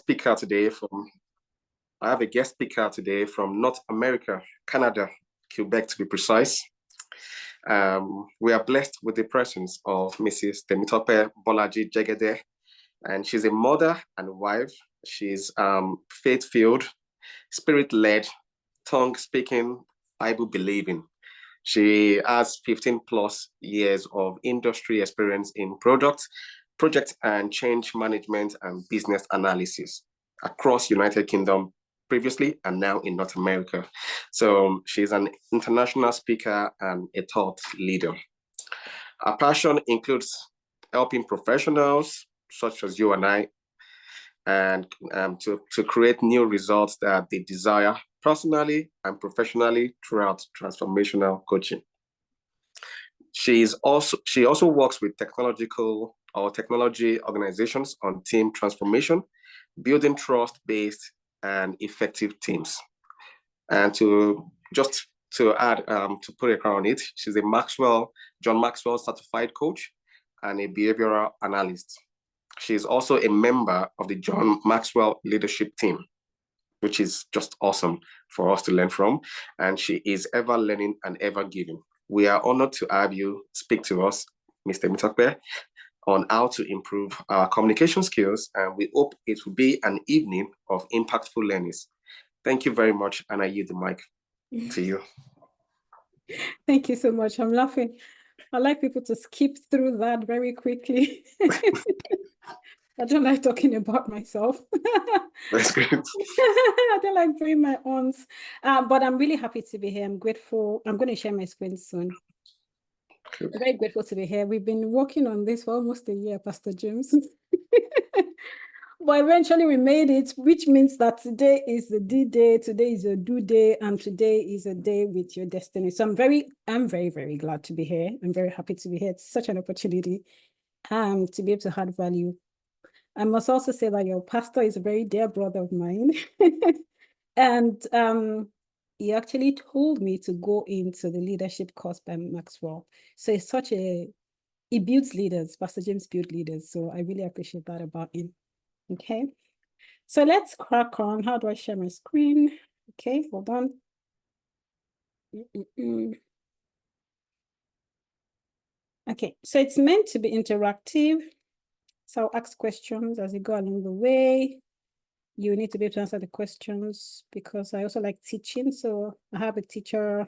speaker today from I have a guest speaker today from North America, Canada, Quebec to be precise. We are blessed with the presence of Mrs. Temitope Bolaji Jegede, and she's a mother and wife. She's faith-filled, spirit-led, tongue-speaking, Bible-believing. She has 15 plus years of industry experience in project and change management and business analysis across United Kingdom previously and now in North America. So she's an international speaker and a thought leader. Her passion includes helping professionals such as you and I and to create new results that they desire personally and professionally throughout transformational coaching. She also works with technology organizations on team transformation, building trust-based and effective teams. And to add, to put a crown on it, she's a John Maxwell certified coach and a behavioral analyst. She's also a member of the John Maxwell leadership team, which is just awesome for us to learn from. And she is ever learning and ever giving. We are honored to have you speak to us, Mr. Temitope, on how to improve our communication skills. And we hope it will be an evening of impactful learnings. Thank you very much. And I yield the mic to you. Thank you so much. I'm laughing. I like people to skip through that very quickly. I don't like talking about myself. That's great. I don't like doing my own. But I'm really happy to be here. I'm grateful. I'm going to share my screen soon. Okay. Very grateful to be here. We've been working on this for almost a year, Pastor James. But eventually we made it, which means that today is the D-Day, today is your due day, and today is a day with your destiny. So I'm very, very glad to be here. I'm very happy to be here. It's such an opportunity to be able to add value. I must also say that your pastor is a very dear brother of mine. And he actually told me to go into the leadership course by Maxwell. So it's he builds leaders. Pastor James builds leaders. So I really appreciate that about him. Okay. So let's crack on. How do I share my screen? Okay, hold on. Okay, so it's meant to be interactive. So I'll ask questions as you go along the way. You need to be able to answer the questions because I also like teaching. So I have a teacher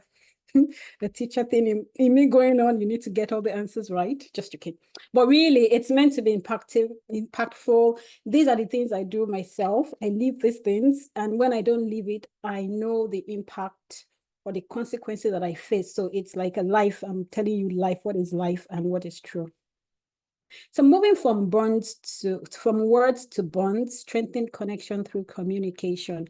thing in me going on. You need to get all the answers right. Just joking. But really, it's meant to be impactful. These are the things I do myself. I live these things. And when I don't live it, I know the impact or the consequences that I face. So it's like a life. I'm telling you life, what is life and what is true. So moving from words to bonds, strengthen connection through communication.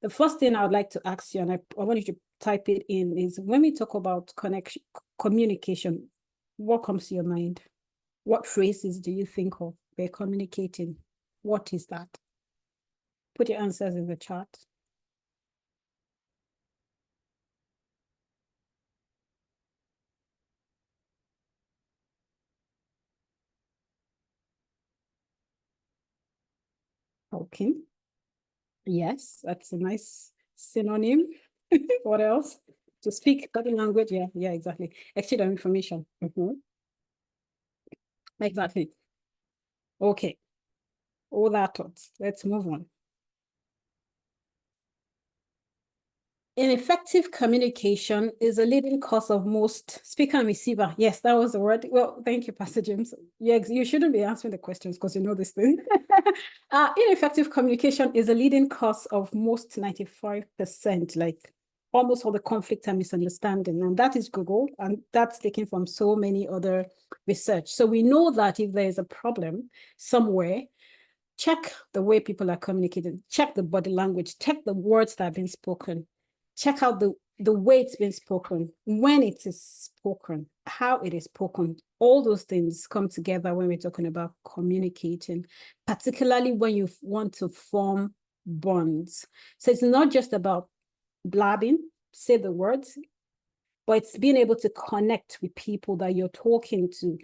The first thing I would like to ask you, and I want you to type it in, is when we talk about communication, what comes to your mind? What phrases do you think of by communicating? What is that? Put your answers in the chat. Okay. Yes, that's a nice synonym. What else? To speak body language. Yeah, exactly. Exchange of information. Exactly. Okay. All that thoughts. Let's move on. Ineffective communication is a leading cause of most speaker and receiver. Yes, that was the word. Well, thank you, Pastor James. You shouldn't be answering the questions because you know this thing. Ineffective communication is a leading cause of most 95%, like almost all the conflict and misunderstanding. And that is Google, and that's taken from so many other research. So we know that if there is a problem somewhere, check the way people are communicating, check the body language, check the words that have been spoken. Check out the way it's been spoken, when it is spoken, how it is spoken. All those things come together when we're talking about communicating, particularly when you want to form bonds. So it's not just about blabbing, say the words, but it's being able to connect with people that you're talking to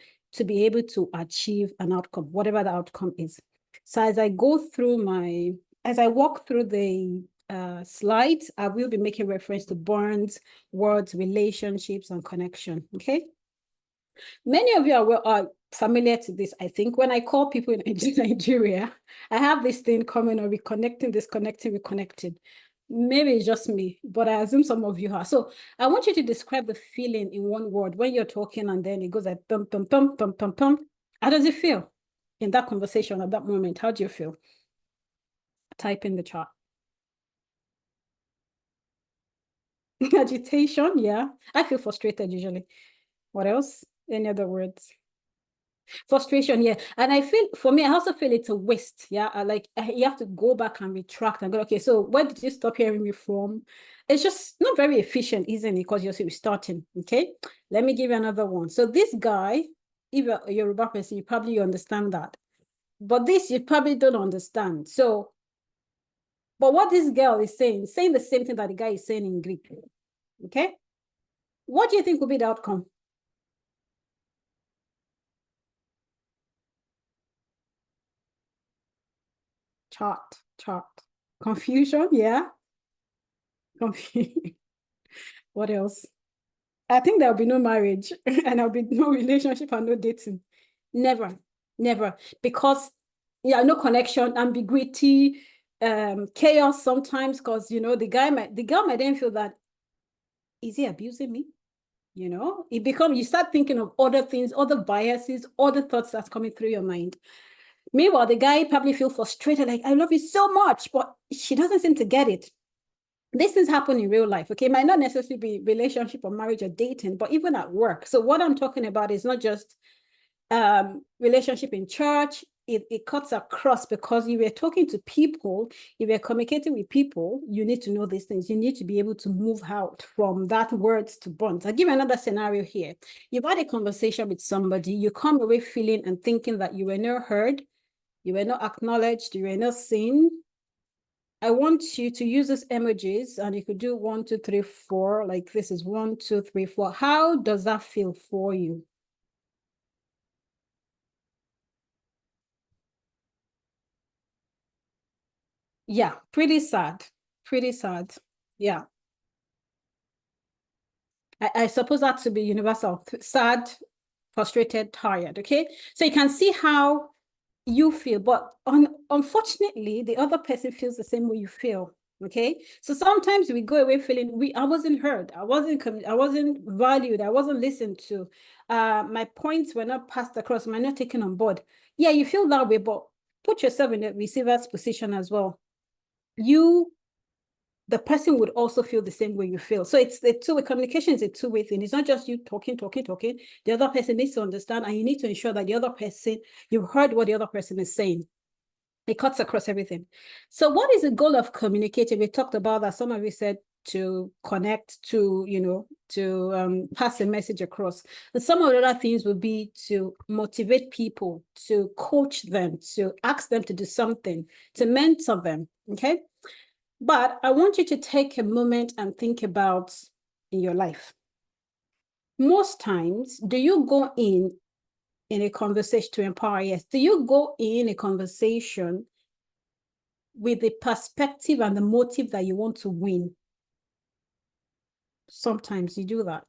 be able to achieve an outcome, whatever the outcome is. So as I walk through the slides, I will be making reference to bonds, words, relationships, and connection. Okay. Many of you are familiar to this. I think when I call people in Nigeria, I have this thing coming of reconnecting, disconnecting, reconnecting. Maybe it's just me, but I assume some of you are. So I want you to describe the feeling in one word when you're talking, and then it goes like thump, thump, thump, thump, thump, thump. How does it feel in that conversation at that moment? How do you feel? Type in the chat. Agitation, yeah. I feel frustrated usually. What else? Any other words? Frustration, yeah. And I feel, for me, I also feel it's a waste. Yeah. You have to go back and retract and go, okay, so where did you stop hearing me from? It's just not very efficient, isn't it? Because you're restarting. Okay. Let me give you another one. So this guy, if you're a Yoruba person, you probably understand that. But this you probably don't understand. So, but what this girl is saying the same thing that the guy is saying in Greek. Okay. What do you think will be the outcome? Chart. Confusion, yeah. Confusion. What else? I think there'll be no marriage and there'll be no relationship and no dating. Never. Because no connection, ambiguity, chaos sometimes, because the girl might then feel that, is he abusing me? You start thinking of other things, other biases, other thoughts that's coming through your mind. Meanwhile, the guy probably feels frustrated, like, I love you so much, but she doesn't seem to get it. These things happen in real life, okay? It might not necessarily be relationship or marriage or dating, but even at work. So what I'm talking about is not just relationship in church. It cuts across, because you were talking to people, you were communicating with people, you need to know these things. You need to be able to move out from that words to bonds. I'll give you another scenario here. You've had a conversation with somebody, you come away feeling and thinking that you were not heard, you were not acknowledged, you were not seen. I want you to use these emojis, and you could do 1, 2, 3, 4. Like this is 1, 2, 3, 4. How does that feel for you? Yeah, pretty sad. Pretty sad. Yeah. I suppose that to be universal. Sad, frustrated, tired. Okay. So you can see how you feel, but unfortunately, the other person feels the same way you feel. Okay. So sometimes we go away feeling I wasn't heard, I wasn't valued, I wasn't listened to. My points were not passed across, am I not taken on board? Yeah, you feel that way, but put yourself in the receiver's position as well. The person would also feel the same way you feel. So it's the two-way communication is a two-way thing. It's not just you talking. The other person needs to understand, and you need to ensure that the other person, you've heard what the other person is saying. It cuts across everything. So what is the goal of communicating? We talked about that. Some of you said to connect, to pass a message across. And some of the other things would be to motivate people, to coach them, to ask them to do something, to mentor them. Okay. But I want you to take a moment and think about in your life. Most times, do you go in a conversation to empower? Yes. Do you go in a conversation with the perspective and the motive that you want to win? Sometimes you do that.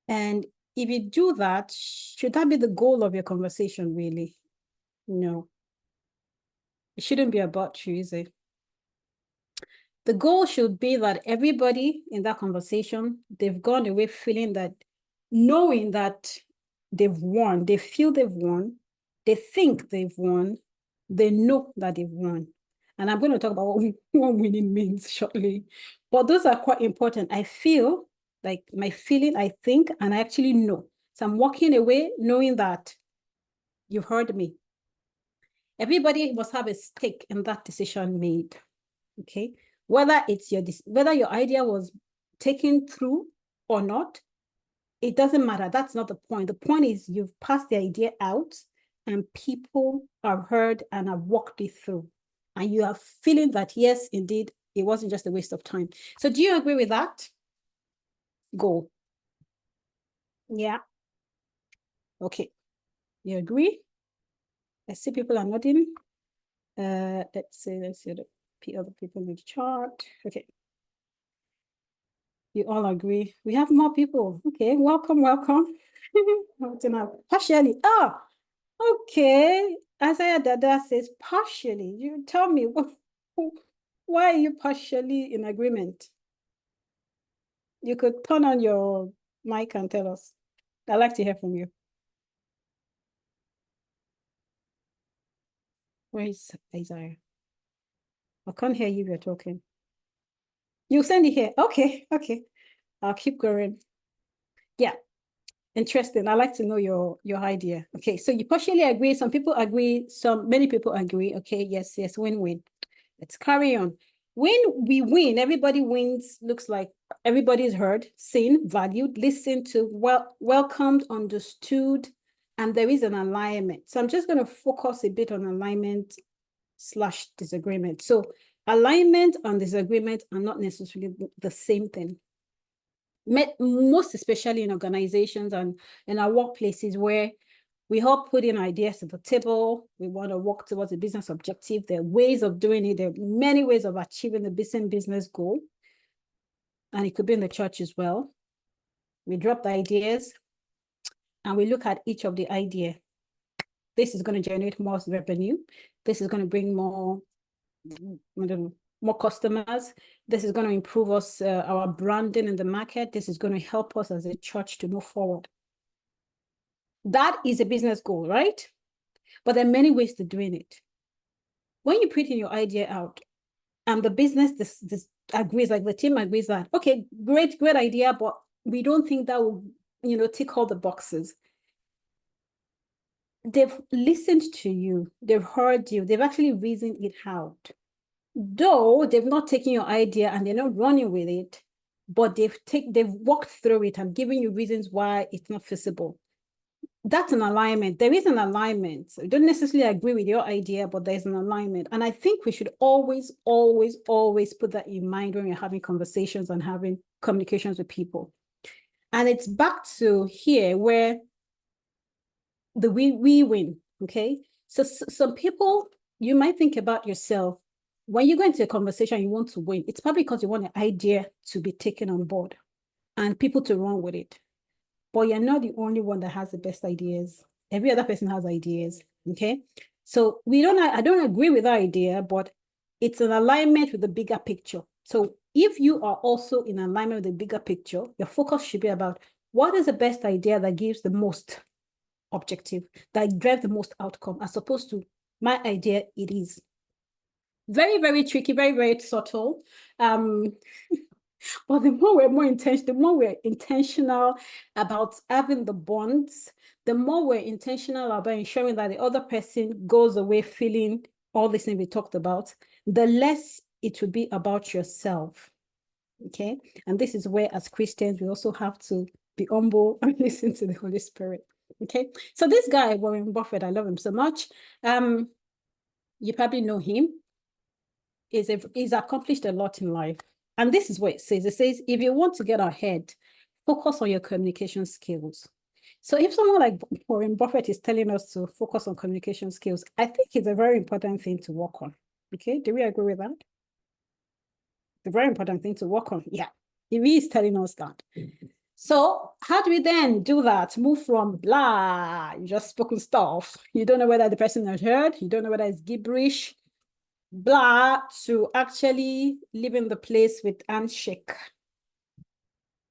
And if you do that, should that be the goal of your conversation, really? No. It shouldn't be about you, is it? The goal should be that everybody in that conversation, they've gone away feeling that, knowing that they've won, they feel they've won, they think they've won, they know that they've won. And I'm going to talk about what winning means shortly. But those are quite important. I feel like my feeling, I think, and I actually know. So I'm walking away knowing that you've heard me. Everybody must have a stake in that decision made. Okay. Whether your idea was taken through or not, it doesn't matter. That's not the point. The point is you've passed the idea out and people have heard and have walked it through. And you are feeling that, yes, indeed, it wasn't just a waste of time. So do you agree with that? Go. Yeah. Okay. You agree? I see people are nodding. Let's see the other people in the chart. Okay. You all agree. We have more people. Okay, welcome. Partially. Ah, okay. Isaiah Dada says partially. You tell me, why are you partially in agreement? You could turn on your mic and tell us. I'd like to hear from you. Where is Isaiah? I can't hear you if you're talking. You send it here. Okay. I'll keep going. Yeah. Interesting. I'd like to know your idea. Okay, so you partially agree. Some people agree. Many people agree. Okay, yes, win-win. Let's carry on. When we win, everybody wins. Looks like everybody's heard, seen, valued, listened to, welcomed, understood, and there is an alignment. So I'm just going to focus a bit on alignment / disagreement. So alignment and disagreement are not necessarily the same thing. Most especially in organizations and in our workplaces where we all put in ideas to the table. We want to work towards a business objective. There are ways of doing it. There are many ways of achieving the business goal. And it could be in the church as well. We drop the ideas and we look at each of the idea. This is going to generate more revenue. This is going to bring more customers. This is going to improve us, our branding in the market. This is going to help us as a church to move forward. That is a business goal, right? But there are many ways to doing it. When you put in your idea out, and the business this agrees, like the team agrees that, okay, great idea, but we don't think that will, tick all the boxes. They've listened to you, they've heard you, they've actually reasoned it out. Though they've not taken your idea and they're not running with it, but they've walked through it and given you reasons why it's not feasible. That's an alignment. There is an alignment. So I don't necessarily agree with your idea, but there's an alignment. And I think we should always put that in mind when we're having conversations and having communications with people. And it's back to here where the we win, okay? So some people, you might think about yourself, when you go into a conversation, you want to win. It's probably because you want an idea to be taken on board and people to run with it. But you're not the only one that has the best ideas. Every other person has ideas, okay? So I don't agree with that idea, but it's an alignment with the bigger picture. So if you are also in alignment with the bigger picture, your focus should be about what is the best idea that gives the most objective, that drives the most outcome, as opposed to my idea, it is. Very, very tricky, very, very subtle. But the more we're intentional about having the bonds, the more we're intentional about ensuring that the other person goes away feeling all these things we talked about, the less it will be about yourself. Okay. And this is where, as Christians, we also have to be humble and listen to the Holy Spirit. Okay. So this guy, Warren Buffett, I love him so much. You probably know him. He's accomplished a lot in life. And this is what it says. It says, if you want to get ahead, focus on your communication skills. So if someone like Warren Buffett is telling us to focus on communication skills, I think it's a very important thing to work on. Okay, do we agree with that? It's a very important thing to work on. Yeah, if he is telling us that. So how do we then do that? Move from blah, you just spoken stuff. You don't know whether the person has heard. You don't know whether it's gibberish. Blah, to actually live in the place with handshake.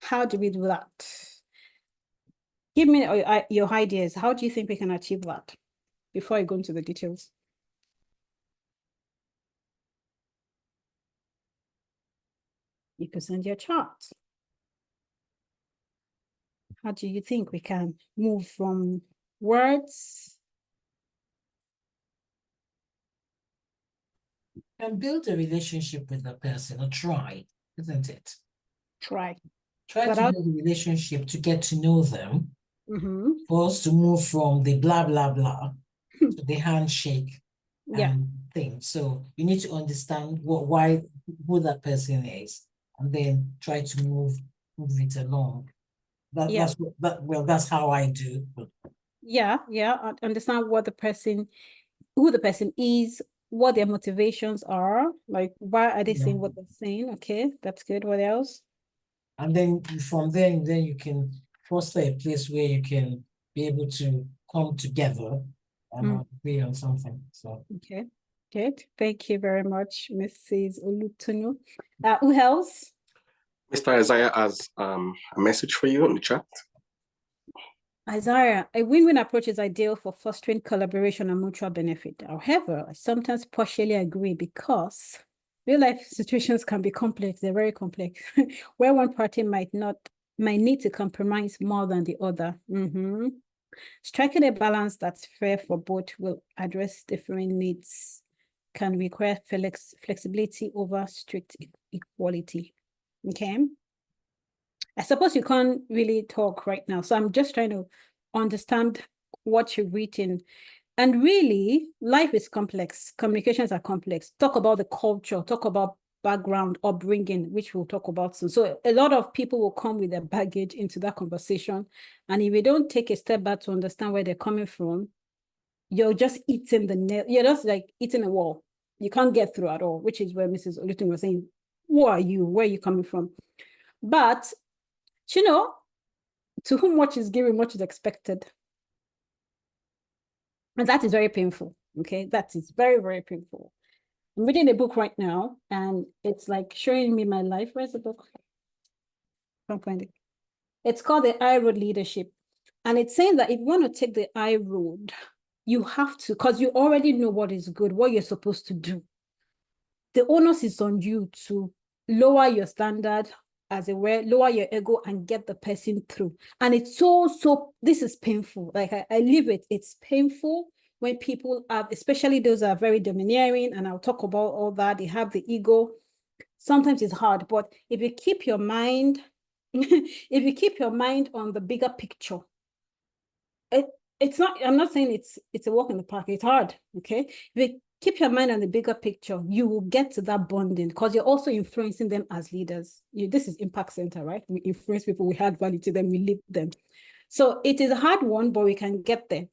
How do we do that? Give me your ideas. How do you think we can achieve that before I go into the details? You can send your chart. How do you think we can move from words? And build a relationship with the person, or try, isn't it? Try to build a relationship, to get to know them, for us to move from the blah, blah, blah to the handshake thing. So you need to understand who that person is, and then try to move it along That's how I do. Yeah, I understand what who the person is, what their motivations are, like why are they saying what they're saying? Okay, that's good. What else? And then from then you can foster a place where you can be able to come together and agree on something. So okay, good. Thank you very much, Mrs. Olutonu. Who else? Mr. Isaiah has a message for you in the chat. Isaiah, a win-win approach is ideal for fostering collaboration and mutual benefit. However, I sometimes partially agree because real-life situations can be complex. They're very complex, where one party might need to compromise more than the other. Striking a balance that's fair for both will address different needs, can require flexibility over strict equality. Okay. I suppose you can't really talk right now, so I'm just trying to understand what you've written. And really, life is complex. Communications are complex. Talk about the culture, talk about background, upbringing, which we'll talk about soon. So a lot of people will come with their baggage into that conversation. And if we don't take a step back to understand where they're coming from, you're just eating the nail. You're just like eating a wall. You can't get through at all, which is where Mrs. Olutun was saying, who are you? Where are you coming from? But you know, to whom much is given, much is expected. And that is very painful, okay? That is very, very painful. I'm reading a book right now, and it's like showing me my life. Where's the book? I can't find it. It's called The I Road Leadership. And it's saying that if you want to take the I Road, you have to, because you already know what is good, what you're supposed to do. The onus is on you to lower your standard, as it were, lower your ego and get the person through. And it's this is painful. Like I live it. It's painful when people have, especially those that are very domineering, and I'll talk about all that. They have the ego. Sometimes it's hard, but if you keep your mind, if you keep your mind on the bigger picture, it's not, I'm not saying it's a walk in the park. It's hard, okay? If you keep your mind on the bigger picture, you will get to that bonding because you're also influencing them as leaders. This is Impact Center, right? We influence people, we add value to them, we lead them. So it is a hard one, but we can get there.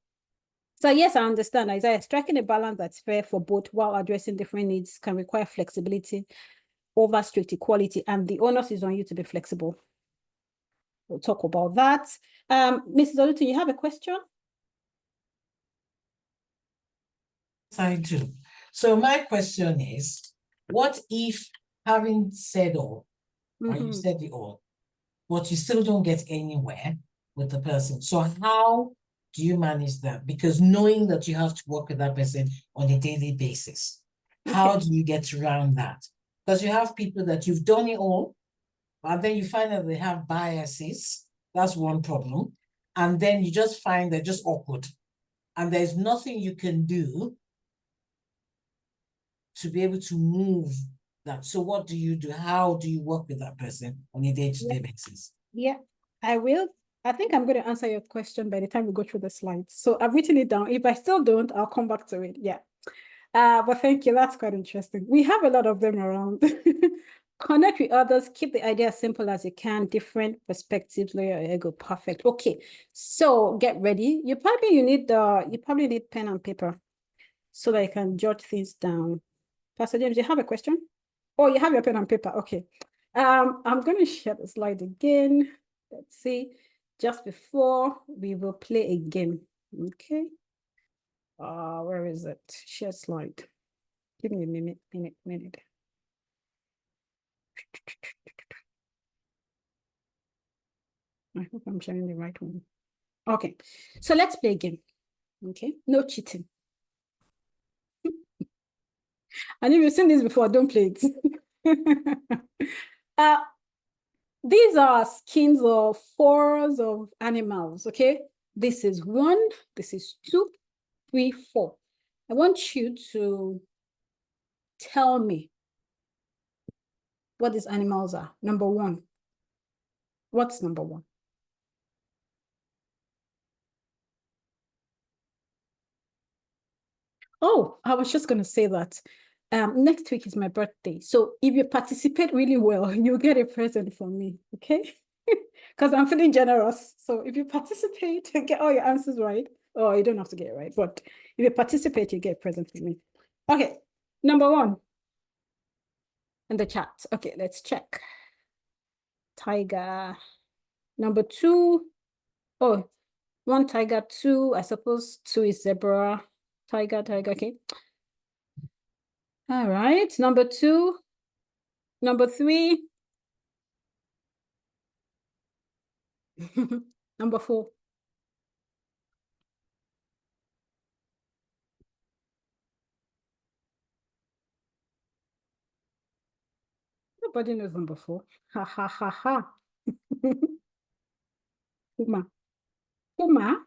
So yes, I understand, Isaiah, striking a balance that's fair for both while addressing different needs can require flexibility over strict equality, and the onus is on you to be flexible. We'll talk about that. Mrs. Olutu, you have a question? I do. So my question is, what if having said all, or you said it all, but you still don't get anywhere with the person? So how do you manage that? Because knowing that you have to work with that person on a daily basis, how do you get around that? Because you have people that you've done it all, and then you find that they have biases. That's one problem. And then you just find they're just awkward. And there's nothing you can do to be able to move that. So what do you do? How do you work with that person on a day-to-day basis? Yeah, I will. I think I'm going to answer your question by the time we go through the slides. So I've written it down. If I still don't, I'll come back to it. Yeah. But thank you. That's quite interesting. We have a lot of them around. Connect with others. Keep the idea as simple as you can. Different perspectives. Lower your ego. Perfect. Okay. So get ready. You probably need pen and paper so that you can jot things down. Pastor James, you have a question? Oh, you have your pen and paper. Okay. I'm going to share the slide again. Let's see. Just before we will play a game. Okay. Where is it? Share slide. Give me a minute. I hope I'm sharing the right one. Okay. So let's play a game. Okay. No cheating. And if you've seen this before, don't play it. These are skins or furs of animals, okay? This is 1, this is 2, 3, 4. I want you to tell me what these animals are. Number 1. What's number 1? Oh, I was just going to say that. Next week is my birthday. So if you participate really well, you'll get a present from me, okay? because I'm feeling generous. So if you participate and get all your answers right, or you don't have to get it right, but if you participate, you get a present with me. Okay, number 1 in the chat. Okay, let's check. Tiger. Number 2. Oh, 1 tiger, 2. I suppose 2 is zebra. Tiger, okay. All right, number 2. Number 3. Number 4. Nobody knows number 4. Ha ha ha ha. Puma. Puma?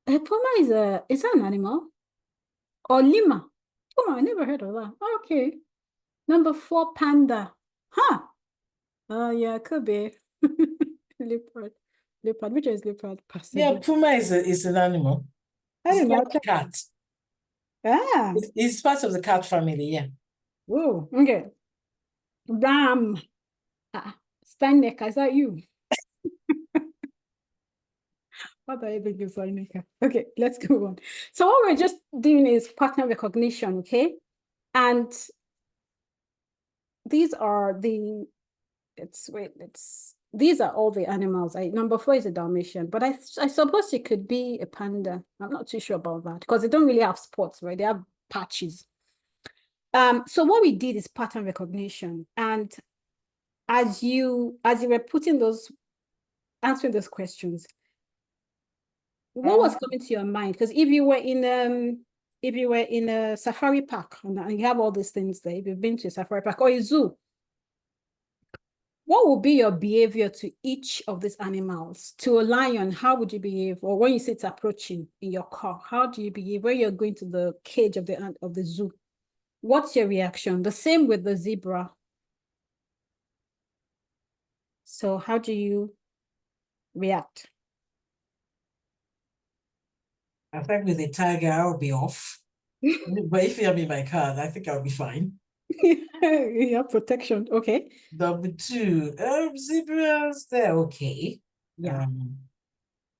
A puma is that an animal? Or lima? Puma, I never heard of that. Okay. Number 4, panda. Huh. Oh, yeah, could be. Leopard. Leopard. Which is leopard? Yeah, puma is an animal. I It's don't know. like a cat. Ah. It's part of the cat family, yeah. Oh, okay. Ram. Steinecker, is that you? What are you thinking, Steinecker? Okay, let's go on. So what we're just doing is pattern recognition, okay? And these are the, these are all the animals. Number 4 is a Dalmatian, but I suppose it could be a panda. I'm not too sure about that because they don't really have spots, right? They have patches. So what we did is pattern recognition. And as you were answering those questions, what was coming to your mind? Because if you were in a safari park and you have all these things there, if you've been to a safari park or a zoo, what would be your behavior to each of these animals? To a lion, how would you behave? Or when you see it approaching in your car, how do you behave? When you're going to the cage of the zoo, what's your reaction? The same with the zebra. So how do you react? I think with the tiger, I'll be off. But if you have in my car, I think I'll be fine. You have protection, okay. Number 2, zebras, they're okay. Yeah.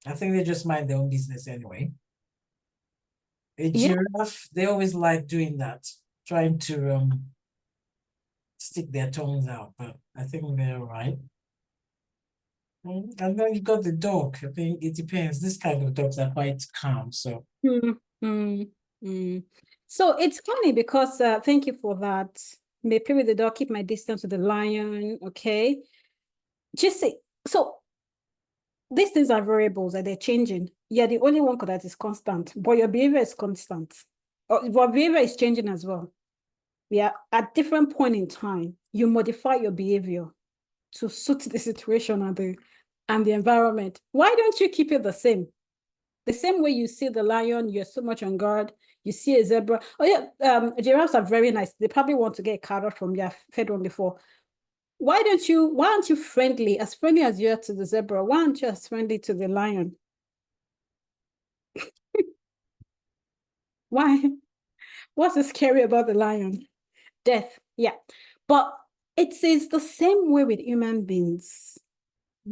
I think they just mind their own business anyway. A giraffe, they always like doing that, trying to stick their tongues out, but I think they're all right. And then you got the dog. I think it depends. This kind of dogs are quite calm, so. So it's funny because thank you for that. May play with the dog, keep my distance with the lion. Okay. Just say, so these things are variables and they're changing. You're the only one that is constant, but your behavior is constant. Your behavior is changing as well. Yeah, at different point in time, you modify your behavior to suit the situation and the environment. Why don't you keep it the same? The same way you see the lion, you're so much on guard. You see a zebra. Oh yeah, giraffes are very nice. They probably want to get a carrot from you. I've fed one before. Why aren't you friendly as you are to the zebra? Why aren't you as friendly to the lion? Why? What's so scary about the lion? Death, yeah. But it is the same way with human beings,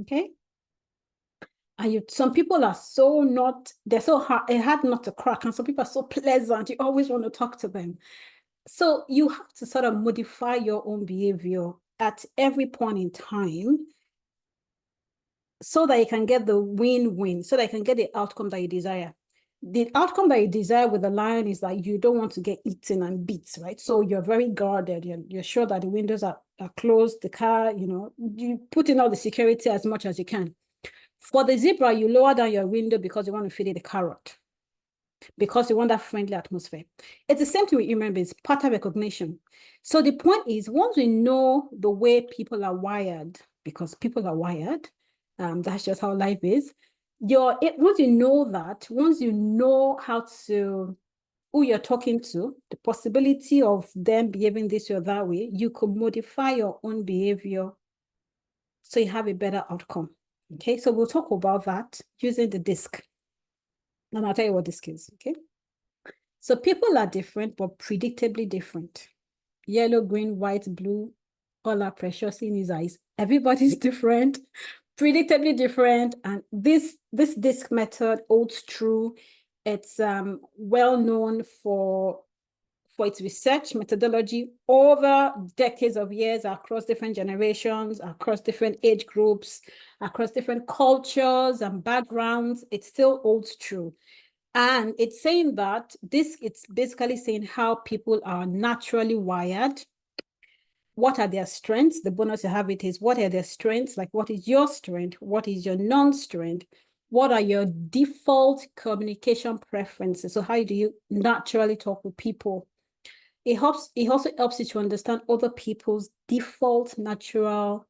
okay? And some people are they're so hard not to crack, and some people are so pleasant, you always want to talk to them. So you have to sort of modify your own behavior at every point in time so that you can get the win-win, so that you can get the outcome that you desire. The outcome that you desire with the lion is that you don't want to get eaten and beat, right? So you're very guarded. You're sure that the windows are closed, the car, you put in all the security as much as you can. For the zebra, you lower down your window because you want to feed it the carrot, because you want that friendly atmosphere. It's the same thing with human beings, pattern recognition. So the point is, once we know the way people are wired, because people are wired, that's just how life is. Once you know that, once you know who you're talking to, the possibility of them behaving this or that way, you could modify your own behavior so you have a better outcome. Okay, so we'll talk about that using the disc. And I'll tell you what disc is, okay? So people are different, but predictably different. Yellow, green, white, blue, all are precious in his eyes. Everybody's different, predictably different. And this DISC method holds true. It's well known for its research methodology over decades of years, across different generations, across different age groups, across different cultures and backgrounds. It still holds true. And it's saying that it's basically saying how people are naturally wired. What are their strengths? The bonus you have it is, what are their strengths? Like, what is your strength? What is your non-strength? What are your default communication preferences? So how do you naturally talk with people? It also helps you to understand other people's default natural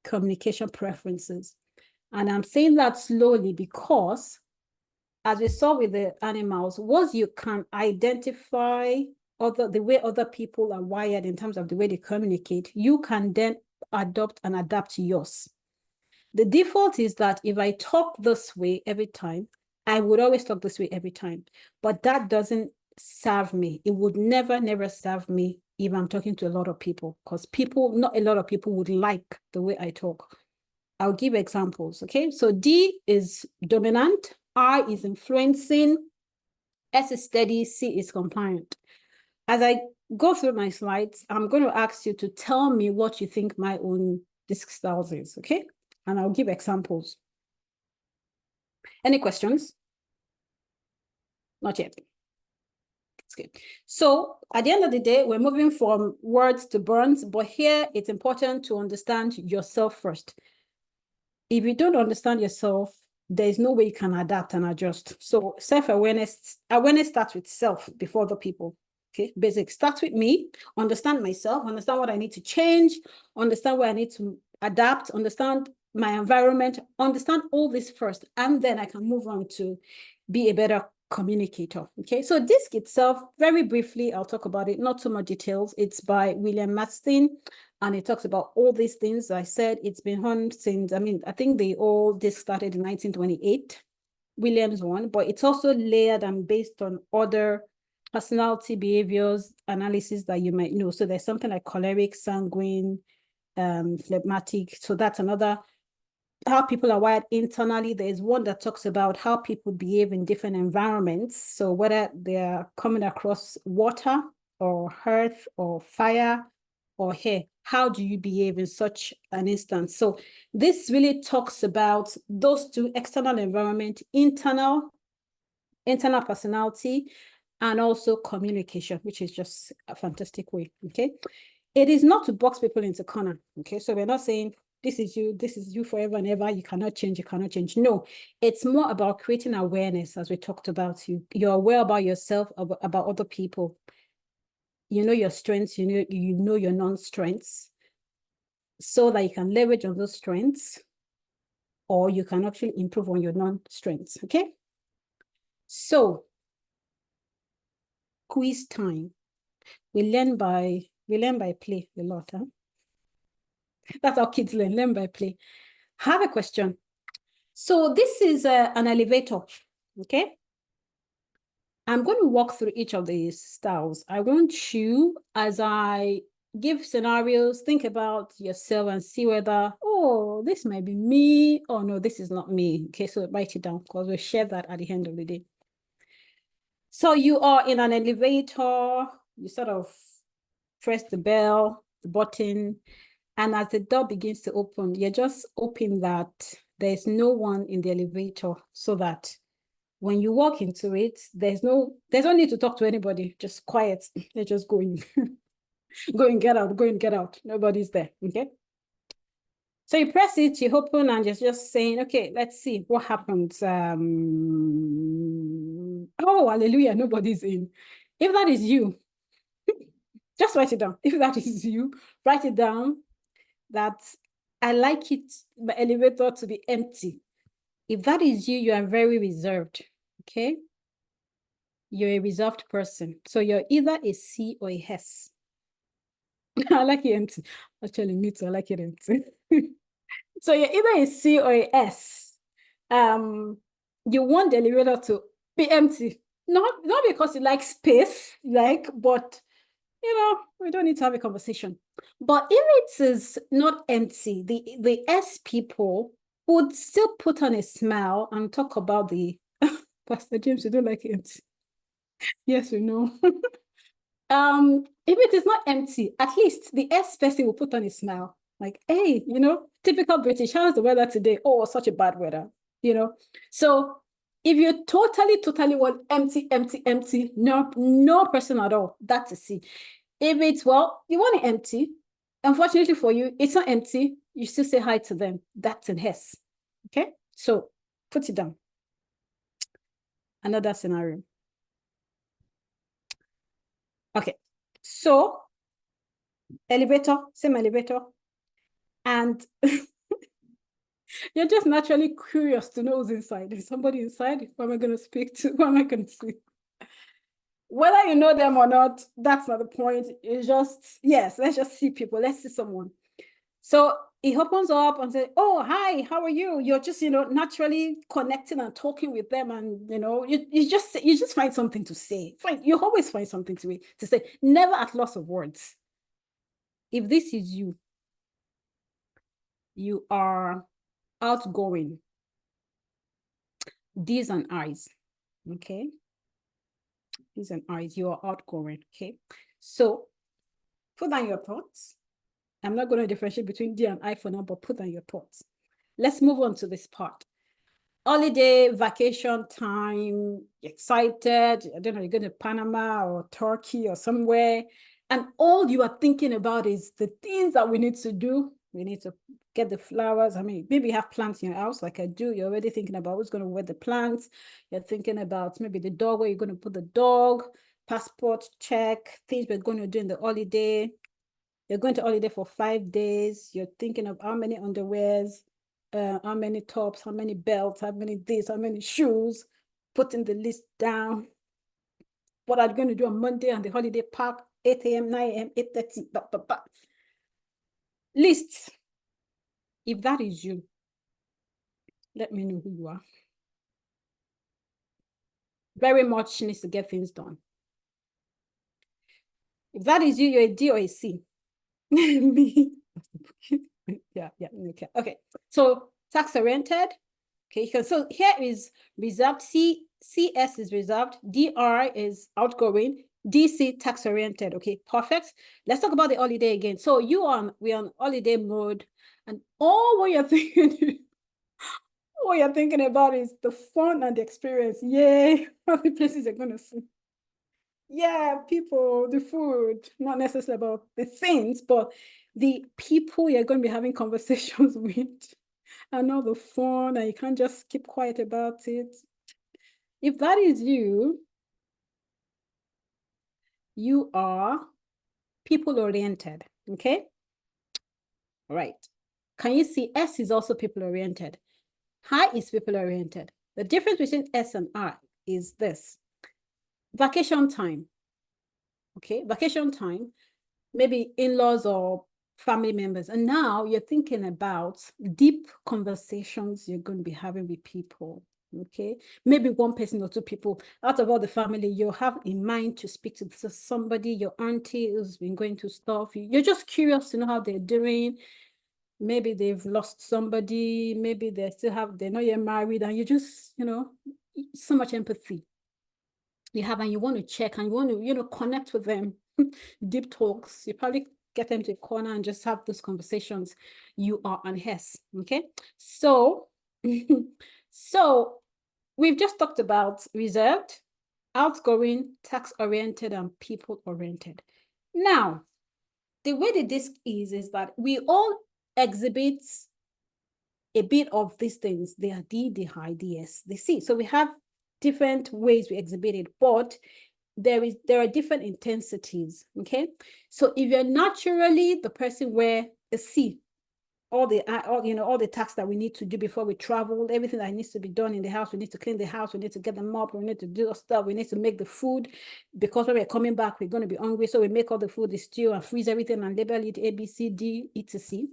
communication preferences. And I'm saying that slowly because, as we saw with the animals, once you can identify the way other people are wired in terms of the way they communicate, you can then adopt and adapt to yours. The default is that if I talk this way every time, I would always talk this way every time. But that doesn't serve me. It would never serve me if I'm talking to a lot of people, because not a lot of people would like the way I talk. I'll give examples, okay? So D is dominant, I is influencing, S is steady, C is compliant. As I go through my slides, I'm going to ask you to tell me what you think my own DISC styles is, okay? And I'll give examples. Any questions? Not yet. That's good. So at the end of the day, we're moving from words to burns, but here it's important to understand yourself first. If you don't understand yourself, there's no way you can adapt and adjust. So awareness starts with self before other people. Okay, basic starts with me, understand myself, understand what I need to change, understand where I need to adapt, understand my environment, understand all this first, and then I can move on to be a better communicator. Okay, so DISC itself, very briefly, I'll talk about it, not too much details. It's by William Mastin, and it talks about all these things. I said it's been on since, I think DISC started in 1928, Williams one, but it's also layered and based on other personality behaviors analysis that you might know. So there's something like choleric, sanguine, phlegmatic. So that's another, how people are wired internally. There's one that talks about how people behave in different environments. So whether they're coming across water or earth or fire or air, how do you behave in such an instance? So this really talks about those two: external environment, internal personality, and also communication, which is just a fantastic way, okay? It is not to box people into corner, okay? So we're not saying, this is you forever and ever, you cannot change. No, it's more about creating awareness, as we talked about. You're aware about yourself, about other people. You know your strengths, you know your non-strengths, so that you can leverage on those strengths, or you can actually improve on your non-strengths, okay? So, quiz time. We learn by play a lot, huh? That's how kids learn by play. Have a question. So this is an elevator, okay? I'm going to walk through each of these styles. I want you, as I give scenarios, think about yourself and see whether, oh, this might be me, or no, this is not me. Okay, so write it down, because we'll share that at the end of the day. So you are in an elevator, you sort of press the button, and as the door begins to open, you're just hoping that there's no one in the elevator, so that when you walk into it, there's no need to talk to anybody, just quiet. They're just going, go and get out. Nobody's there, okay? So you press it, you open, and you're just saying, okay, let's see what happens. Oh, hallelujah, nobody's in. If that is you, just write it down. If that is you, write it down that I like it, my elevator to be empty. If that is you, you are very reserved, okay? You're a reserved person. So you're either a C or a S. I like it empty. Actually, me too, I like it empty. So you're either a C or a S. You want the elevator to be empty. Not because you like space, but we don't need to have a conversation. But if it is not empty, the S people would still put on a smile and talk about the Pastor James, you don't like empty. Yes, we know. If it is not empty, at least the S person will put on a smile. Like, hey, typical British, how's the weather today? Oh, such a bad weather, So if you totally want empty, no person at all, that's a C. If it's, well, you want it empty, unfortunately for you, it's not empty, you still say hi to them. That's an S. Okay, so put it down. Another scenario. Okay, so elevator, same elevator, and you're just naturally curious to know who's inside. Is somebody inside? Who am I going to speak to? Who am I going to see? Whether you know them or not, that's not the point. It's just, yes, let's just see people. Let's see someone. So he opens up and says, oh, hi, how are you? You're just, naturally connecting and talking with them. And, you just find something to say. You always find something to say, never at loss of words. If this is you, you are outgoing. D's and I's, okay? D's and I's, you are outgoing, okay? So put down your thoughts. I'm not going to differentiate between D and I for now, but put down your thoughts. Let's move on to this part. Holiday, vacation time, excited. I don't know, you're going to Panama or Turkey or somewhere. And all you are thinking about is the things that we need to do. We need to get the flowers. I mean, maybe you have plants in your house like I do. You're already thinking about who's going to wear the plants. You're thinking about maybe the dog, where you're going to put the dog, passport check, things we're going to do in the holiday. You're going to holiday for 5 days. You're thinking of how many underwears, how many tops, how many belts, how many this, how many shoes, putting the list down. What are you going to do on Monday on the holiday park, 8 a.m., 9 a.m., 8:30, Lists. If that is you, let me know who you are. Very much needs to get things done. If that is you, you're a D or a C. Me. Yeah, okay. So tax oriented. Okay, so here is reserved. CS is reserved. DR is outgoing. DC tax oriented. Okay, perfect. Let's talk about the holiday again. So we're on holiday mode, and all what you're thinking, what you're thinking about is the fun and the experience. Yay! How many places you're gonna see? Yeah, people, the food, not necessarily about the things, but the people you're going to be having conversations with, and all the fun, and you can't just keep quiet about it. If that is you, you are people-oriented, okay? All right. Can you see S is also people-oriented? I is people-oriented. The difference between S and I is this. Vacation time, okay? Vacation time, maybe in-laws or family members. And now you're thinking about deep conversations you're going to be having with people, okay? Maybe one person or two people out of all the family you have in mind to speak to somebody, your auntie who's been going through stuff. You're just curious to know how they're doing. Maybe they've lost somebody. Maybe they're not yet married. And you just, so much empathy you have, and you want to check and you want to, connect with them. Deep talks. You probably get them to a corner and just have those conversations. You are on HES, okay? So, so we've just talked about reserved, outgoing, tax-oriented, and people-oriented. Now, the way the disc is that we all exhibit a bit of these things. They are D, the high, the S, the C. So we have different ways we exhibit it, but there are different intensities, okay? So if you're naturally the person where a C, all the tasks that we need to do before we travel, everything that needs to be done in the house, we need to clean the house, we need to get them up, we need to do stuff, we need to make the food, because when we're coming back, we're going to be hungry, so we make all the food, the stew, and freeze everything and label it A, B, C, D, etc.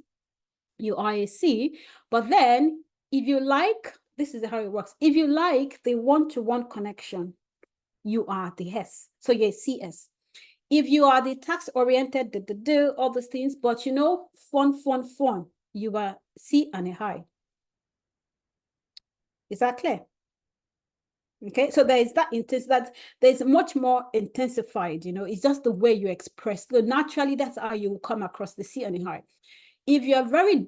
You are a C, but then if you like, this is how it works. If you like the one-to-one connection, you are the S. So you're a CS. If you are the task-oriented, all those things, but you know, fun, you are C and a high. Is that clear? Okay, so there is that intense, that there's much more intensified, you know, it's just the way you express. So naturally, that's how you come across the C and the high. If you're very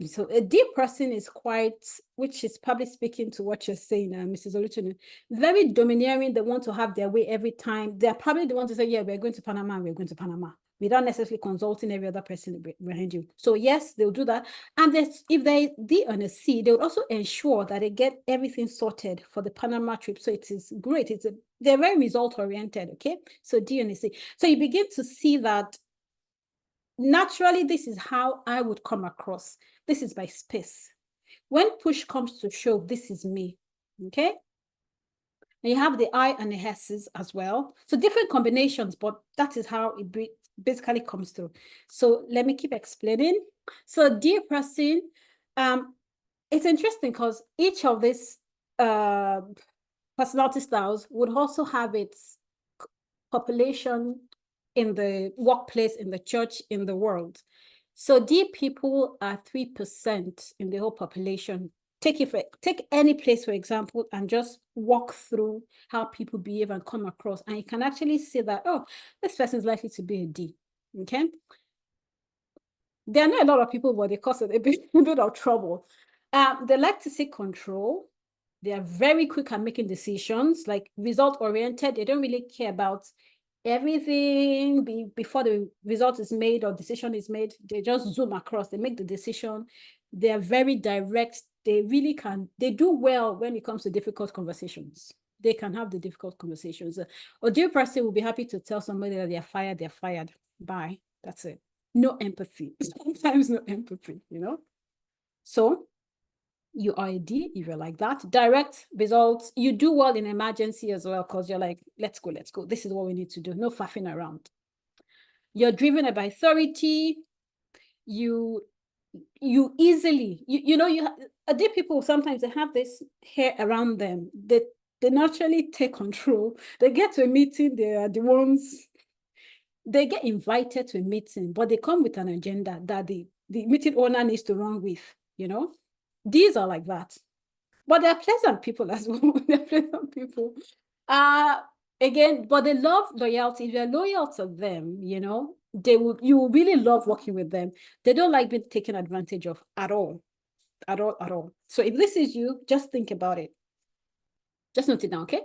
so a deep person is quite, which is probably speaking to what you're saying, Mrs. Oluchunu, very domineering. They want to have their way every time. They're probably the ones to say, yeah, we're going to Panama, we're going to Panama, without necessarily consulting every other person behind you. So yes, they'll do that. And if they D on a C, they would also ensure that they get everything sorted for the Panama trip. So it is great. They're very result oriented. Okay, so D on a C. So you begin to see that naturally, this is how I would come across. This is my space. When push comes to shove, this is me, okay? And you have the I and the S's as well. So different combinations, but that is how it basically comes through. So let me keep explaining. So dear person, it's interesting because each of these personality styles would also have its population in the workplace, in the church, in the world. So D people are 3% in the whole population. Take any place, for example, and just walk through how people behave and come across. And you can actually see that, oh, this person is likely to be a D, okay? There are not a lot of people, but they cause a bit of trouble. They like to seek control. They are very quick at making decisions, like result-oriented. They don't really care about everything before the result is made or decision is made. They just zoom across, they make the decision. They are very direct. They really can, they do well when it comes to difficult conversations. They can have the difficult conversations. A dear person will be happy to tell somebody that they're fired. Bye. That's it. No empathy. Sometimes no empathy, you know? So you are a D if you're like that. Direct results. You do well in emergency as well because you're like, let's go. This is what we need to do. No faffing around. You're driven by authority. You easily, you know, D people sometimes they have this hair around them. They naturally take control. They get to a meeting. They are the ones. They get invited to a meeting, but they come with an agenda that the meeting owner needs to run with. You know, these are like that. But they're pleasant people as well. They're pleasant people. Again, but they love loyalty. If you're loyal to them, you know, you will really love working with them. They don't like being taken advantage of at all. So if this is you, just think about it. Just note it down, okay?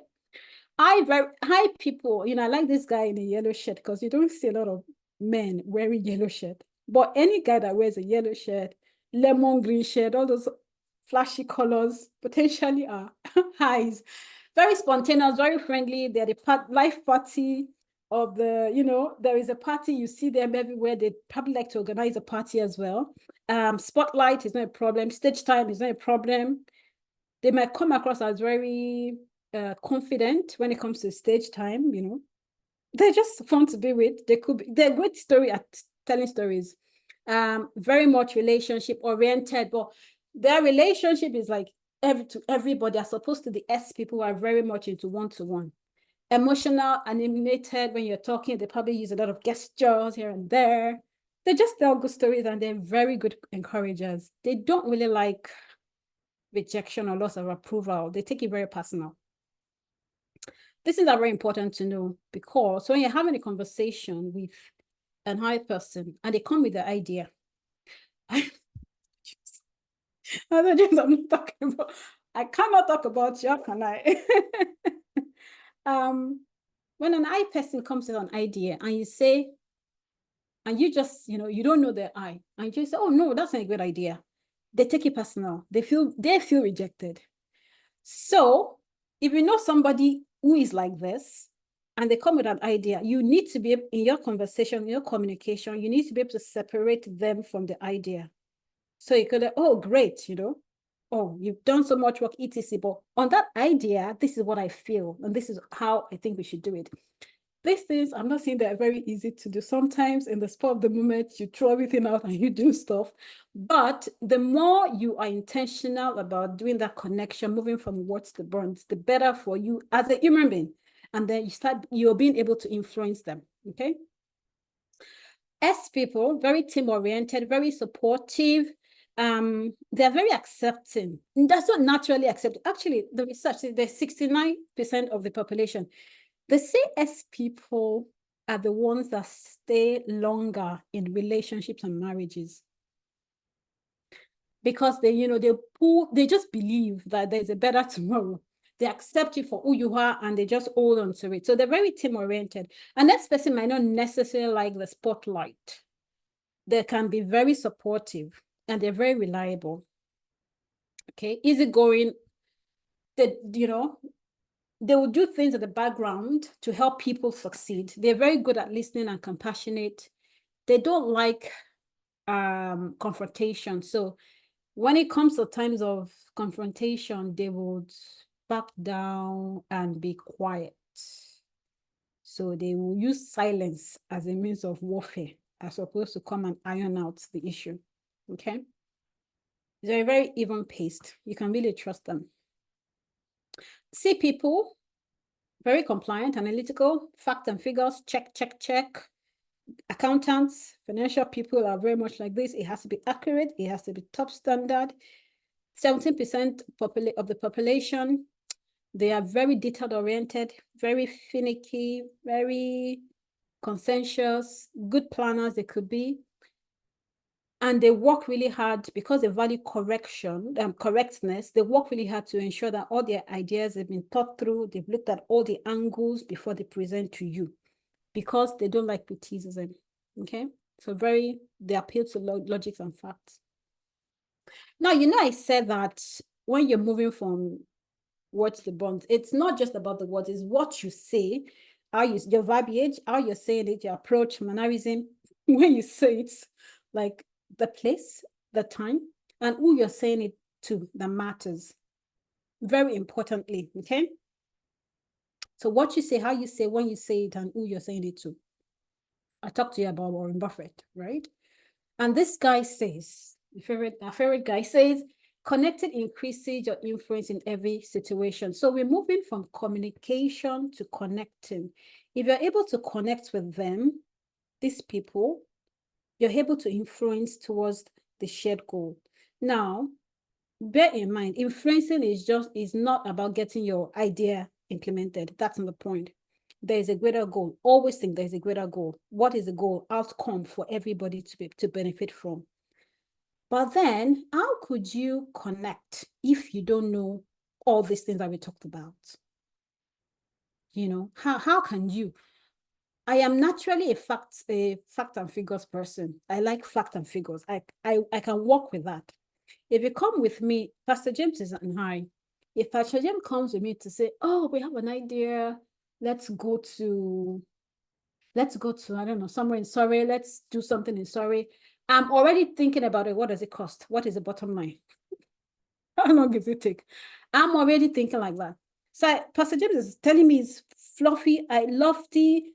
Hi people, you know, I like this guy in a yellow shirt because you don't see a lot of men wearing yellow shirt. But any guy that wears a yellow shirt, lemon green shirt, all those flashy colors potentially are highs. Very spontaneous, very friendly. They're the life party of the, you know, there is a party, you see them everywhere. They probably like to organize a party as well. Spotlight is not a problem. Stage time is not a problem. They might come across as very confident when it comes to stage time, you know. They're just fun to be with. They're great story at telling stories. Very much relationship oriented, but their relationship is like everybody, as opposed to the S people who are very much into one-to-one. Emotional, animated. When you're talking, they probably use a lot of gestures here and there. They just tell good stories and they're very good encouragers. They don't really like rejection or loss of approval. They take it very personal. This is very important to know because when you're having a conversation with an high person and they come with the idea, I'm not talking about, I cannot talk about you, can I? When an I person comes with an idea and you say, and you just, you know, you don't know their I, and you say, oh no, that's not a good idea. They take it personal. They feel rejected. So if you know somebody who is like this and they come with an idea, you need to be able, in your conversation, in your communication, you need to be able to separate them from the idea. So you could, oh, great, you know, oh, you've done so much work, etc. But on that idea, this is what I feel, and this is how I think we should do it. These things, I'm not saying they're very easy to do. Sometimes in the spur of the moment, you throw everything out and you do stuff. But the more you are intentional about doing that connection, moving from words to burns, the better for you as a human being. And then you're being able to influence them, okay? S people, very team-oriented, very supportive. They're very accepting. That's not naturally accepted. Actually, the research, there's 69% of the population. They say S people are the ones that stay longer in relationships and marriages. Because they just believe that there's a better tomorrow. They accept you for who you are and they just hold on to it. So they're very team-oriented. And that person might not necessarily like the spotlight. They can be very supportive and they're very reliable. Okay, easygoing. They will do things in the background to help people succeed. They're very good at listening and compassionate. They don't like confrontation. So when it comes to times of confrontation, they would back down and be quiet. So they will use silence as a means of warfare, as opposed to come and iron out the issue. Okay? They're very even paced. You can really trust them. C people, very compliant, analytical, fact and figures, check, check, check. Accountants, financial people are very much like this. It has to be accurate. It has to be top standard. 17% of the population, they are very detail-oriented, very finicky, very conscientious, good planners they could be. And they work really hard because they value correctness. They work really hard to ensure that all their ideas have been thought through. They've looked at all the angles before they present to you, because they don't like criticism. Okay, so they appeal to logics and facts. Now, I said that when you're moving from words to bonds, it's not just about the words, it's what you say, your verbiage, how you're saying it, your approach, mannerism, when you say it, like the place, the time, and who you're saying it to that matters. Very importantly, okay? So what you say, how you say, when you say it, and who you're saying it to. I talked to you about Warren Buffett, right? And this guy says, our favorite guy says, connected increases your influence in every situation. So we're moving from communication to connecting. If you're able to connect with them, these people, you're able to influence towards the shared goal. Now, bear in mind, influencing is not about getting your idea implemented. That's not the point. There is a greater goal. Always think there's a greater goal. What is the goal? Outcome for everybody to benefit from. But then, how could you connect if you don't know all these things that we talked about? How can you? I am naturally a fact and figures person. I like fact and figures. I can work with that. If you come with me, Pastor James is in high. If Pastor James comes with me to say, oh, we have an idea, let's go to, I don't know, somewhere in Surrey, let's do something in Surrey. I'm already thinking about it. What does it cost? What is the bottom line? How long does it take? I'm already thinking like that. So Pastor James is telling me it's fluffy, lofty,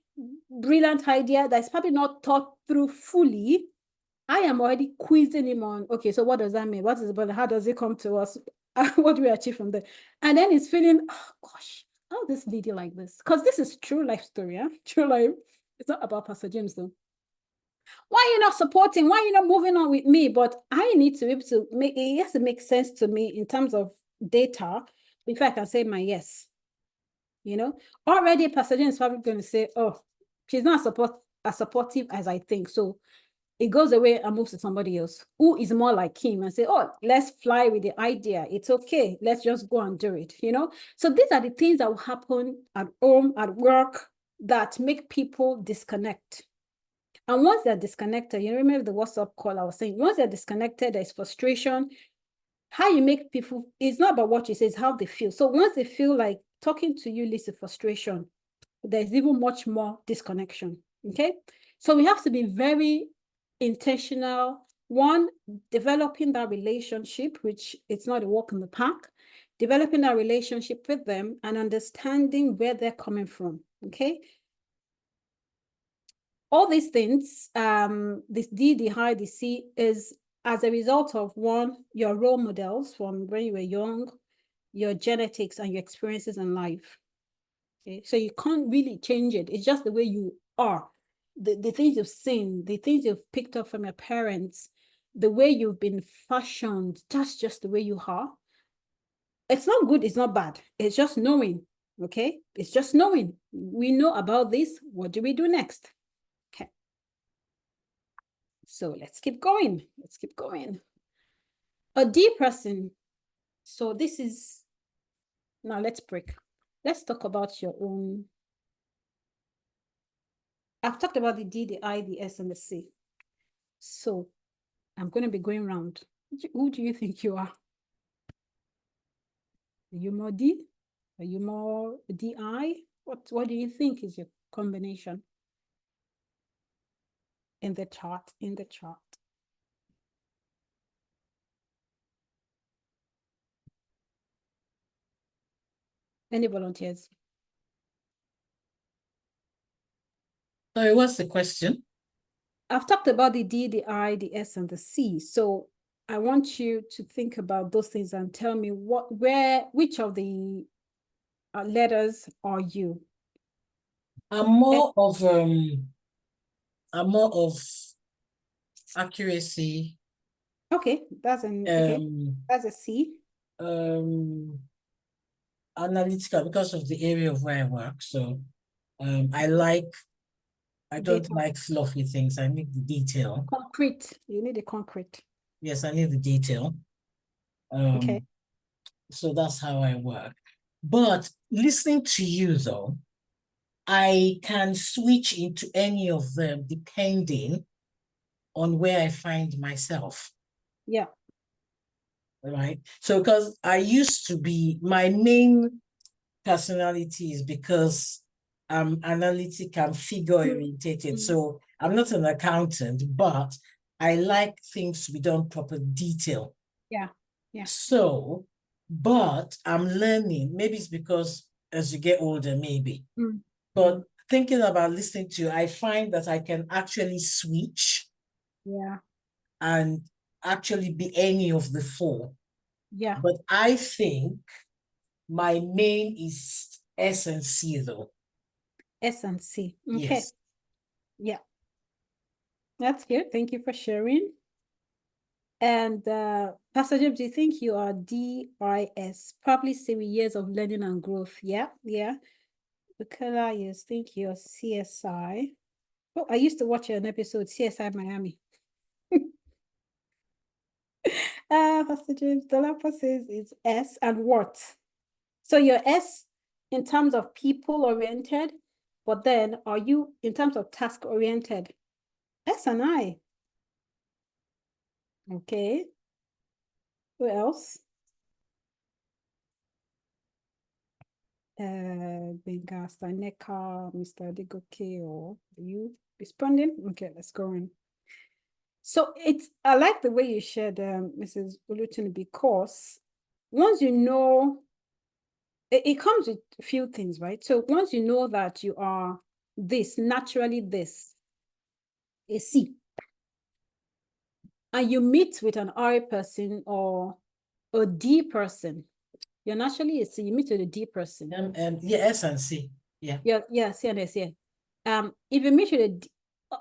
brilliant idea that's probably not thought through fully. I am already quizzing him on, okay, so what does that mean? What is it about? How does it come to us? What do we achieve from there? And then he's feeling, oh gosh, how this lady like this? Because this is true life story, yeah? True life. It's not about Pastor James though. Why are you not supporting? Why are you not moving on with me? But I need to be able to it has to make sense to me in terms of data before I can say my yes. Already Pastor James is probably going to say, oh, she's not as supportive as I think. So it goes away and moves to somebody else who is more like him and say, oh, let's fly with the idea. It's okay. Let's just go and do it, So these are the things that will happen at home, at work, that make people disconnect. And once they're disconnected, remember the WhatsApp call I was saying, once they're disconnected, there's frustration. How you make people, it's not about what you say, it's how they feel. So once they feel like talking to you leads to frustration, there's even much more disconnection, okay? So we have to be very intentional. One, developing that relationship, which it's not a walk in the park, developing that relationship with them and understanding where they're coming from, okay? All these things, this D, the high, the C, is as a result of, one, your role models from when you were young, your genetics and your experiences in life. Okay, so you can't really change it. It's just the way you are. The things you've seen, the things you've picked up from your parents, the way you've been fashioned, that's just the way you are. It's not good, it's not bad. It's just knowing, okay? It's just knowing. We know about this. What do we do next? Okay. So let's keep going. Let's keep going. A D person. So this is, now let's break. Let's talk about your own. I've talked about the D, the I, the S, and the C. So I'm going to be going around. Who do you think you are? Are you more D? Are you more DI? What do you think is your combination? In the chart, in the chart. Any volunteers? Sorry, what's the question? I've talked about the D, the I, the S, and the C. So I want you to think about those things and tell me which of the letters are you? I'm more of accuracy. Okay, that's a C. Analytical because of the area of where I work. So I don't like fluffy things. I need the detail. Concrete. You need the concrete. Yes, I need the detail. Okay. So that's how I work. But listening to you though, I can switch into any of them depending on where I find myself. Yeah. Right. So because I used to be, my main personality is because I'm analytic, I'm figure orientated. So I'm not an accountant, but I like things to be done proper detail. Yeah. Yeah. So, but I'm learning, maybe it's because as you get older, maybe. But thinking about listening to you, I find that I can actually switch. Yeah. And actually be any of the four. Yeah. But I think my main is S and C though. S and C. Okay. Yes. Yeah. That's good. Thank you for sharing. And Pastor James, do you think you are DIS? Probably 7 years of learning and growth. Yeah, yeah. Bukala, you think you're CSI. Oh, I used to watch an episode, CSI Miami. Pastor James, Dolapo says it's S and what? So you're S in terms of people oriented, but then are you in terms of task oriented? S and I. Okay. Who else? Benga Staneka, Mr. Digoke, or you responding? Okay, let's go on. So I like the way you shared, Mrs. Ulutin, because once you know, it comes with a few things, right? So once you know that you are this, naturally this, a C, and you meet with an I person or a D person, you're naturally a C, you meet with a D person. Yeah, S and C. Yeah. Yeah, C and S, yeah. If you meet with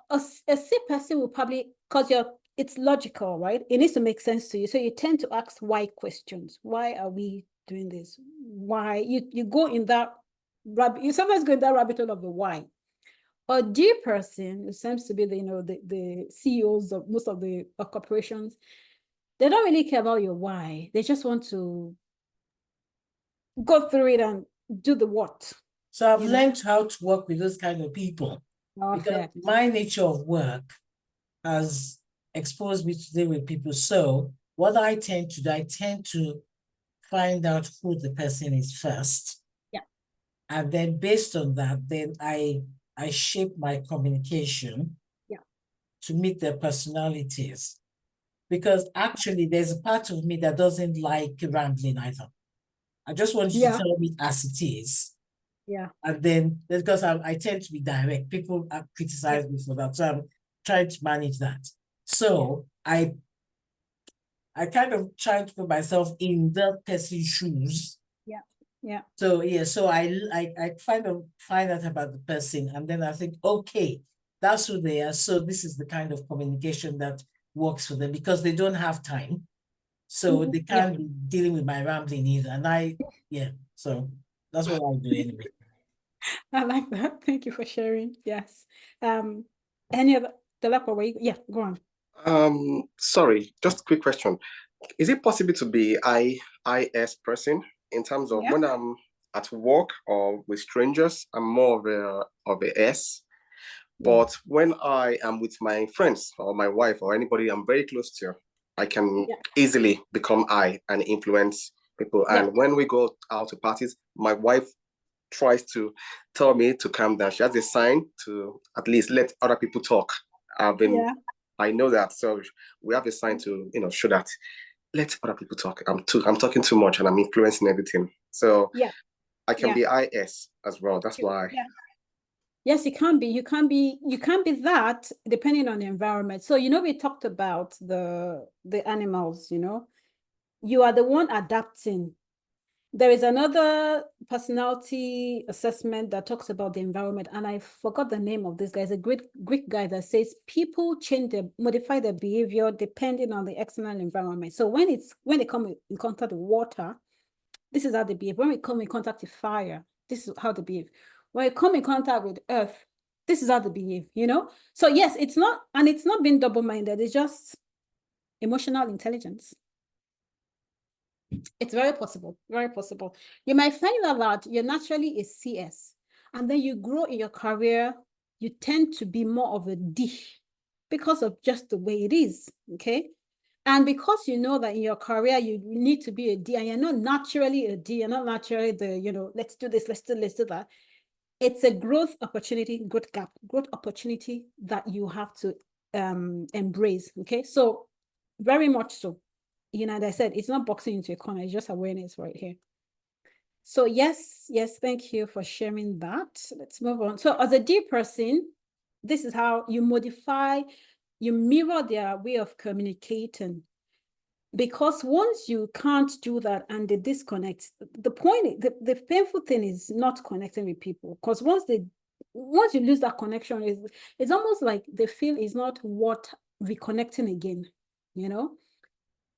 a C person will probably, because it's logical, right? It needs to make sense to you. So you tend to ask why questions. Why are we doing this? Why? You go in that rabbit, you sometimes go in that rabbit hole of the why. A D person, it seems to be the CEOs of most of the corporations, they don't really care about your why. They just want to go through it and do the what. So I've learned how to work with those kind of people. Because my nature of work has exposed me to deal with people. So what I tend to do, I tend to find out who the person is first. Yeah. And then based on that, then I shape my communication to meet their personalities. Because actually there's a part of me that doesn't like rambling either. I just want you to tell me as it is. Yeah. And then because I tend to be direct, people have criticized me for that. So I'm trying to manage that. So I kind of try to put myself in that person's shoes. Yeah. Yeah. So yeah, so I find out about the person, and then I think, okay, that's who they are. So this is the kind of communication that works for them, because they don't have time. So they can't be dealing with my rambling either. And so that's what I do anyway. I like that. Thank you for sharing. Yes. Any other yeah, go on. Sorry, just a quick question. Is it possible to be IS person in terms of when I'm at work or with strangers, I'm more of a S. But when I am with my friends or my wife or anybody I'm very close to, I can easily become I and influence people. And when we go out to parties, my wife tries to tell me to calm down. She has a sign to at least let other people talk. I know that. So we have a sign to, show that let other people talk. I'm talking too much and I'm influencing everything. So I can be IS as well. That's why. Yes, it can be. You can be that depending on the environment. So, we talked about the animals, you are the one adapting. There is another personality assessment that talks about the environment, and I forgot the name of this guy. It's a Greek guy that says people modify their behavior depending on the external environment. So when they come in contact with water, this is how they behave. When we come in contact with fire, this is how they behave. When we come in contact with earth, this is how they behave, So yes, it's not being double-minded. It's just emotional intelligence. It's very possible, very possible. You might find out that you're naturally a CS, and then you grow in your career, you tend to be more of a D because of just the way it is, okay? And because you know that in your career, you need to be a D, and you're not naturally a D, you're not naturally the, let's do this, let's do that. It's a growth opportunity that you have to embrace, okay? So very much so. As I said, it's not boxing into a corner, it's just awareness right here. So yes, thank you for sharing that. Let's move on. So as a D person, this is how you mirror their way of communicating. Because once you can't do that and they disconnect, the painful thing is not connecting with people. Because once you lose that connection, it's almost like they feel it's not worth reconnecting again,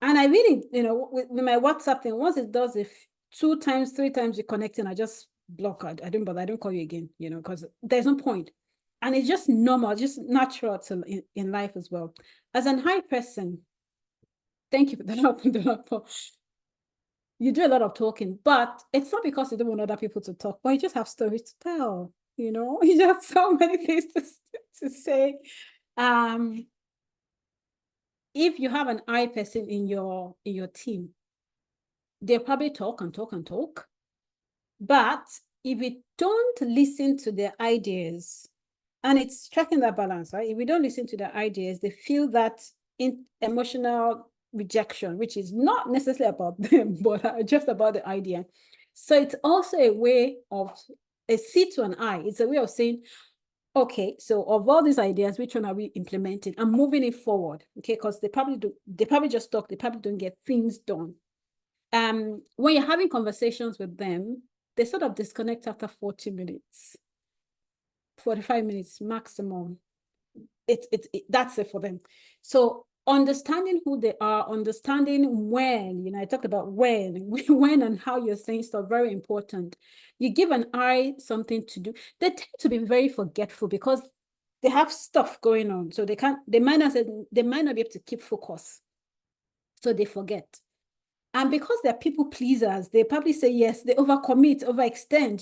And I really, with my WhatsApp thing, once it does, if 2 times, 3 times you're connecting, I just block it. I don't call you again, because there's no point. And it's just normal, just natural in life as well. As an high person, thank you for that. You do a lot of talking, but it's not because you don't want other people to talk, but you just have stories to tell, you just have so many things to say. If you have an I person in your team, they'll probably talk and talk and talk. But if you don't listen to their ideas, and it's striking that balance, right? If we don't listen to their ideas, they feel that emotional rejection, which is not necessarily about them, but just about the idea. So it's also a way of a C to an I. It's a way of saying, okay, so of all these ideas, which one are we implementing? I'm moving it forward, okay? Because they probably just talk, they probably don't get things done. When you're having conversations with them, they sort of disconnect after 40 minutes, 45 minutes maximum. That's it for them. So understanding who they are, understanding when, I talked about when and how you're saying stuff, very important. You give an I something to do. They tend to be very forgetful because they have stuff going on. So they might not be able to keep focus. So they forget. And because they're people pleasers, they probably say yes, they overcommit, overextend,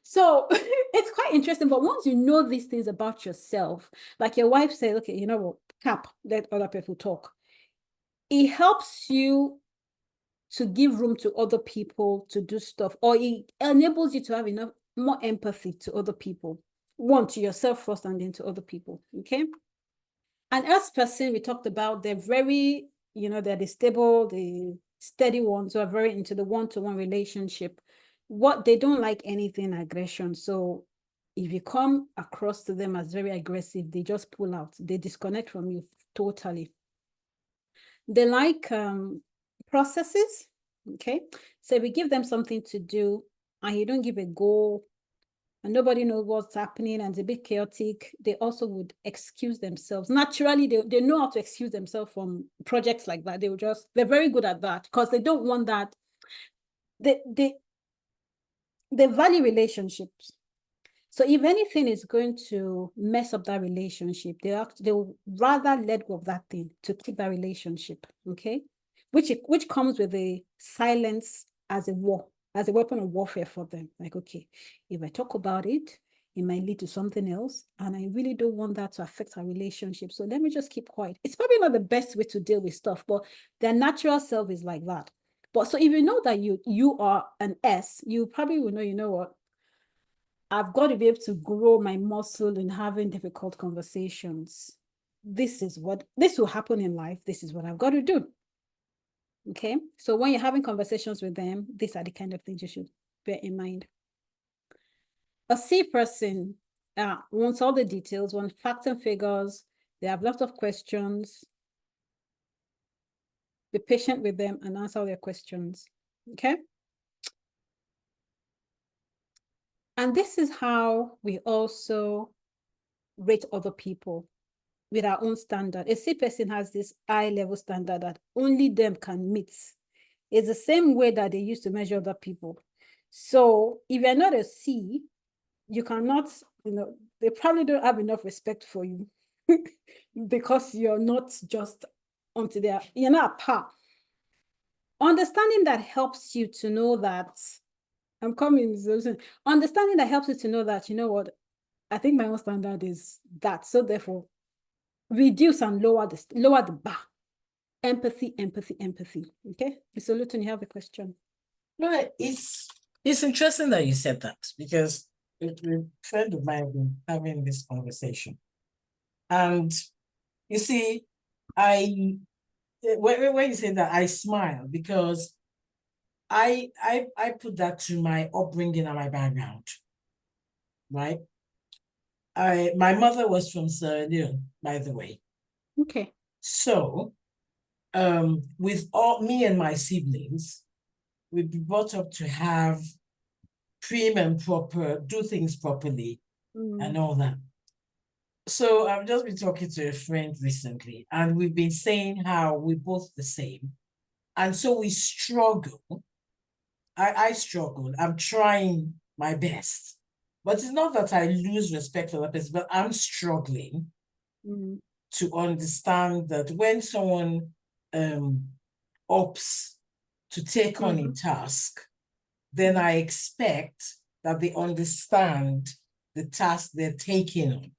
So it's quite interesting. But once you know these things about yourself, like your wife said, okay, you know what, cap, let other people talk. It helps you to give room to other people to do stuff, or it enables you to have more empathy to other people. One, to yourself first, and then to other people, okay? And as person, we talked about, they're very, they're the stable, the steady ones who are very into the one-to-one relationship. What they don't like anything aggression. So if you come across to them as very aggressive, they just pull out. They disconnect from you totally. They like processes. Okay. So we give them something to do. and you don't give a goal, and nobody knows what's happening, and it's a bit chaotic, they also would excuse themselves. Naturally, they know how to excuse themselves from projects like that. They're very good at that because they don't want that. They value relationships. So if anything is going to mess up that relationship, they'll rather let go of that thing to keep that relationship, okay? Which comes with a silence as a weapon of warfare for them. Like, okay, if I talk about it, it might lead to something else, and I really don't want that to affect our relationship. So let me just keep quiet. It's probably not the best way to deal with stuff, but their natural self is like that. But so if you know that you are an S, you probably will know, you know what, I've got to be able to grow my muscle in having difficult conversations. This will happen in life. This is what I've got to do. Okay. So when you're having conversations with them, these are the kind of things you should bear in mind. A C person wants all the details, wants facts and figures. They have lots of questions. Be patient with them and answer their questions. Okay. And this is how we also rate other people with our own standard. A C person has this high level standard that only them can meet. It's the same way that they used to measure other people. So if you're not a C, you cannot, they probably don't have enough respect for you because you're not just you're not a par. Understanding that helps you to know that, understanding that helps you to know that, you know what, I think my own standard is that. So therefore, reduce and lower the bar. Empathy. Okay, Mr. Luton, you have a question. No, it's interesting that you said that, because a friend of mine has been having this conversation, and you see, when you say that, I smile, because I put that to my upbringing and my background, right? My mother was from Sierra Leone, by the way. Okay. So, with all me and my siblings, we'd be brought up to have prim and proper, do things properly, and all that. So I've just been talking to a friend recently, and we've been saying how we're both the same. And so we struggle. I struggle. I'm trying my best. But it's not that I lose respect for that person, but I'm struggling to understand that when someone opts to take on a task, then I expect that they understand the task they're taking on.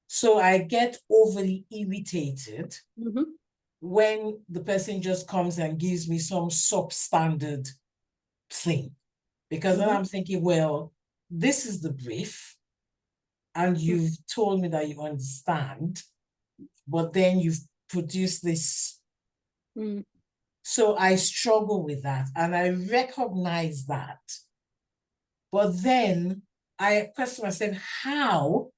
So I get overly irritated when the person just comes and gives me some substandard thing. Because then I'm thinking, well, this is the brief, and you've told me that you understand, but then you've produced this. So I struggle with that, and I recognize that. But then I question myself, how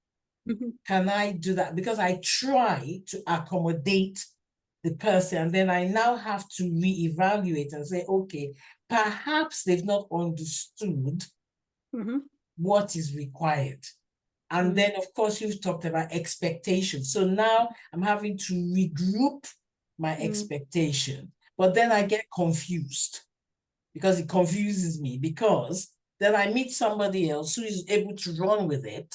can I do that? Because I try to accommodate the person, and then I now have to reevaluate and say, okay, perhaps they've not understood what is required. And then, of course, you've talked about expectations. So now I'm having to regroup my expectation. But then I get confused, because it confuses me, because then I meet somebody else who is able to run with it.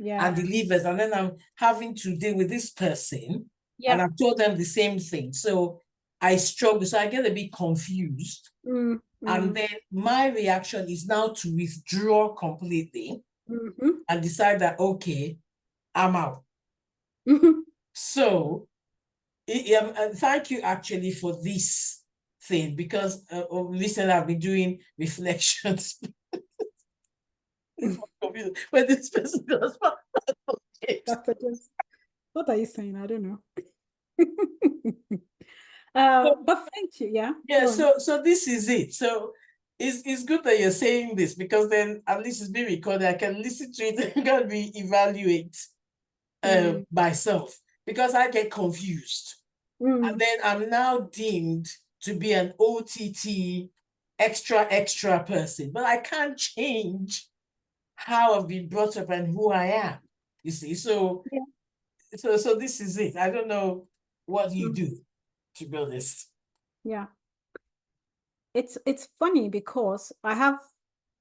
And delivers, and then I'm having to deal with this person, and I've told them the same thing. So I struggle, so I get a bit confused. And then my reaction is now to withdraw completely and decide that, okay, I'm out. So thank you actually for this thing, because recently I've been doing reflections. When this person does what are you saying? I don't know. But thank you. Yeah. So this is it. So it's good that you're saying this, because then at least it's being recorded. I can listen to it and can reevaluate myself, because I get confused, and then I'm now deemed to be an OTT extra person, but I can't change how I've been brought up and who I am. You see, so so this is it. I don't know what you do, to be honest. Yeah. It's funny because I have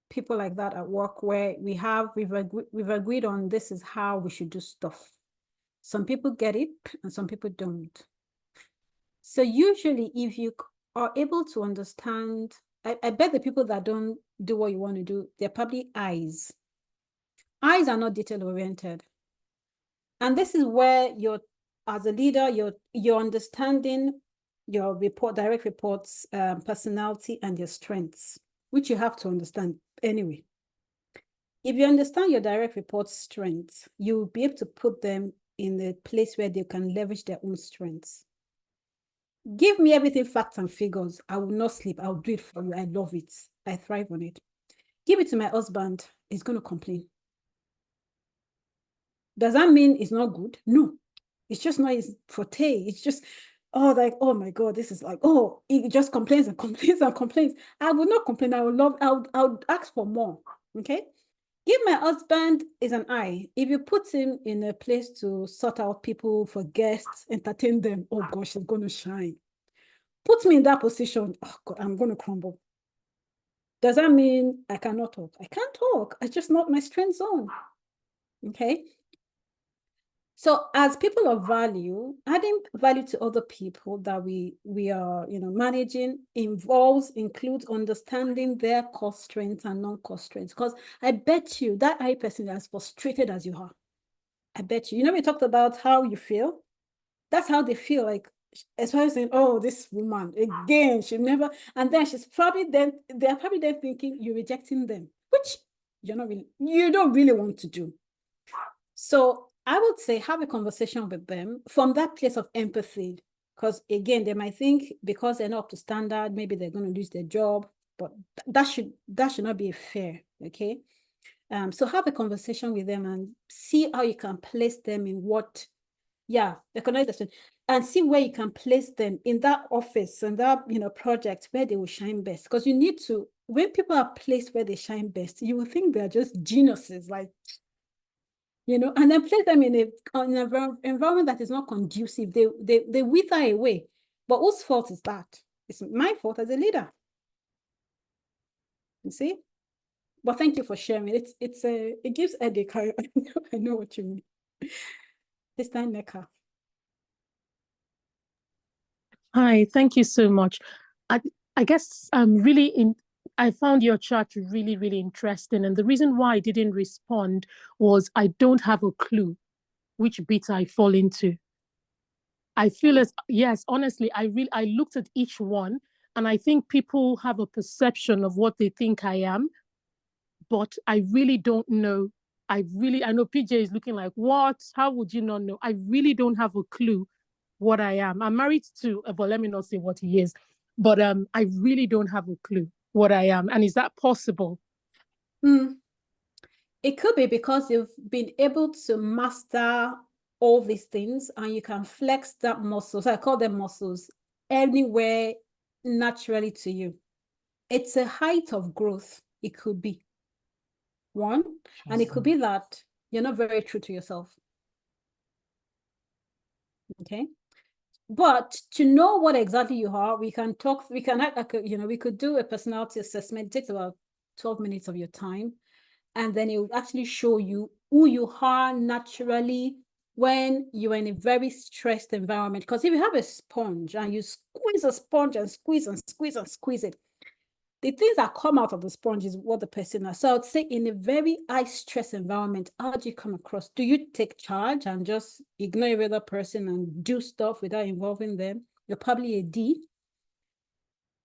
people like that at work where we've agreed on this is how we should do stuff. Some people get it and some people don't. So usually if you are able to understand, I bet the people that don't do what you want to do, they're probably eyes. Eyes are not detail oriented. And this is where as a leader, you're understanding your direct reports, personality and your strengths, which you have to understand anyway. If you understand your direct reports' strengths, you'll be able to put them in a place where they can leverage their own strengths. Give me everything facts and figures. I will not sleep. I'll do it for you. I love it. I thrive on it. Give it to my husband. He's going to complain. Does that mean it's not good? No. It's just not his forte. It's just, oh my God, this is like, he just complains and complains and complains. I will not complain. I would ask for more. Okay. Give my husband is an eye. If you put him in a place to sort out people for guests, entertain them, oh gosh, he's going to shine. Put me in that position, oh God, I'm going to crumble. Does that mean I cannot talk? I can't talk. It's just not my strength zone. Okay. So as people of value, adding value to other people that we are, managing includes understanding their core strengths and non-core strengths. Because I bet you that I person is as frustrated as you are. I bet you. We talked about how you feel. That's how they feel. Like, as far as saying, oh, this woman again, she never, and then they're probably then thinking you're rejecting them, which you don't really want to do. So I would say have a conversation with them from that place of empathy, because again, they might think because they're not up to standard, maybe they're going to lose their job, but that should not be fair. Okay. So have a conversation with them and see how you can place them in recognize that and see where you can place them in that office and that project where they will shine best. Because you need to, when people are placed where they shine best, you will think they're just geniuses, like and then place them in an environment that is not conducive. They wither away. But whose fault is that? It's my fault as a leader. You see? But thank you for sharing. It gives headache. I know what you mean. This time, Neka. Hi, thank you so much. I guess I found your chat really, really interesting. And the reason why I didn't respond was I don't have a clue which bit I fall into. I feel yes, honestly, I looked at each one and I think people have a perception of what they think I am, but I really don't know. I know PJ is looking like, what? How would you not know? I really don't have a clue what I am. I'm married to, but let me not say what he is. But I really don't have a clue what I am. And is that possible? It could be because you've been able to master all these things and you can flex that muscle. So I call them muscles anywhere naturally to you. It's a height of growth. It could be one, and it could be that you're not very true to yourself. Okay. But to know what exactly you are, we can we could do a personality assessment. It takes about 12 minutes of your time. And then it will actually show you who you are naturally when you're in a very stressed environment. Because if you have a sponge and you squeeze a sponge and squeeze and squeeze and squeeze it, the things that come out of the sponge is what the person has. So I would say in a very high stress environment, how do you come across? Do you take charge and just ignore every other person and do stuff without involving them? You're probably a D.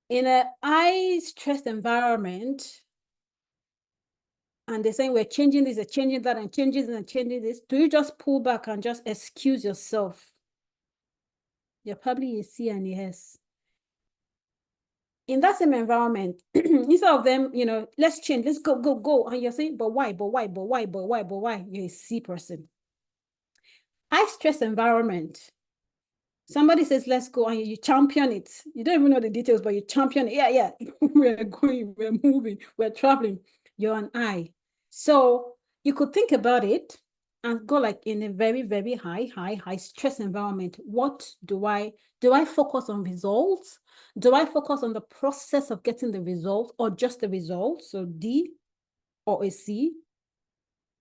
In a high stressed environment, and they're saying we're changing this, they're changing that, and changing this and changing this, do you just pull back and just excuse yourself? You're probably a C and a S. In that same environment, instead of them, let's change, let's go. And you're saying, but why? You're a C person. High stress environment. Somebody says, let's go, and you champion it. You don't even know the details, but you champion it. Yeah. We're going, we're moving, we're traveling. You're an I. So you could think about it and go like in a very, very high stress environment. What do I focus on results? Do I focus on the process of getting the result or just the result? So D or a C.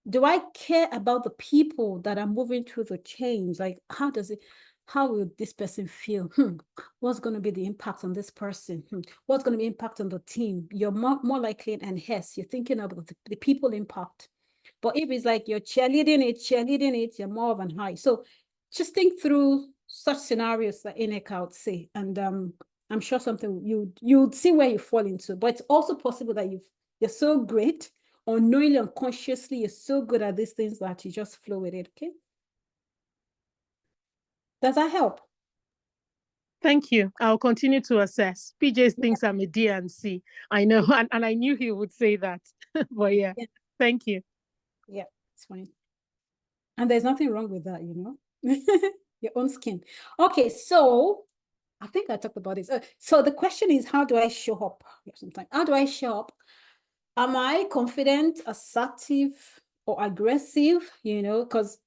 Do I care about the people that are moving through the change? Like, how will this person feel? What's going to be the impact on this person? What's going to be impact on the team? You're more likely an S. You're thinking about the people impact. But if it's like you're cheerleading it, you're more of an high. So just think through such scenarios that Ineka would say. And I'm sure something you'd see where you fall into. But it's also possible that you're so great, unknowingly, unconsciously, you're so good at these things that you just flow with it, okay? Does that help? Thank you. I'll continue to assess. PJ thinks I'm a D and C. I know, and I knew he would say that. But yeah, thank you. Yeah, it's fine. And there's nothing wrong with that, you know? Your own skin. Okay, so I think I talked about this. So the question is, how do I show up? Sometimes, how do I show up? Am I confident, assertive, or aggressive? You know, because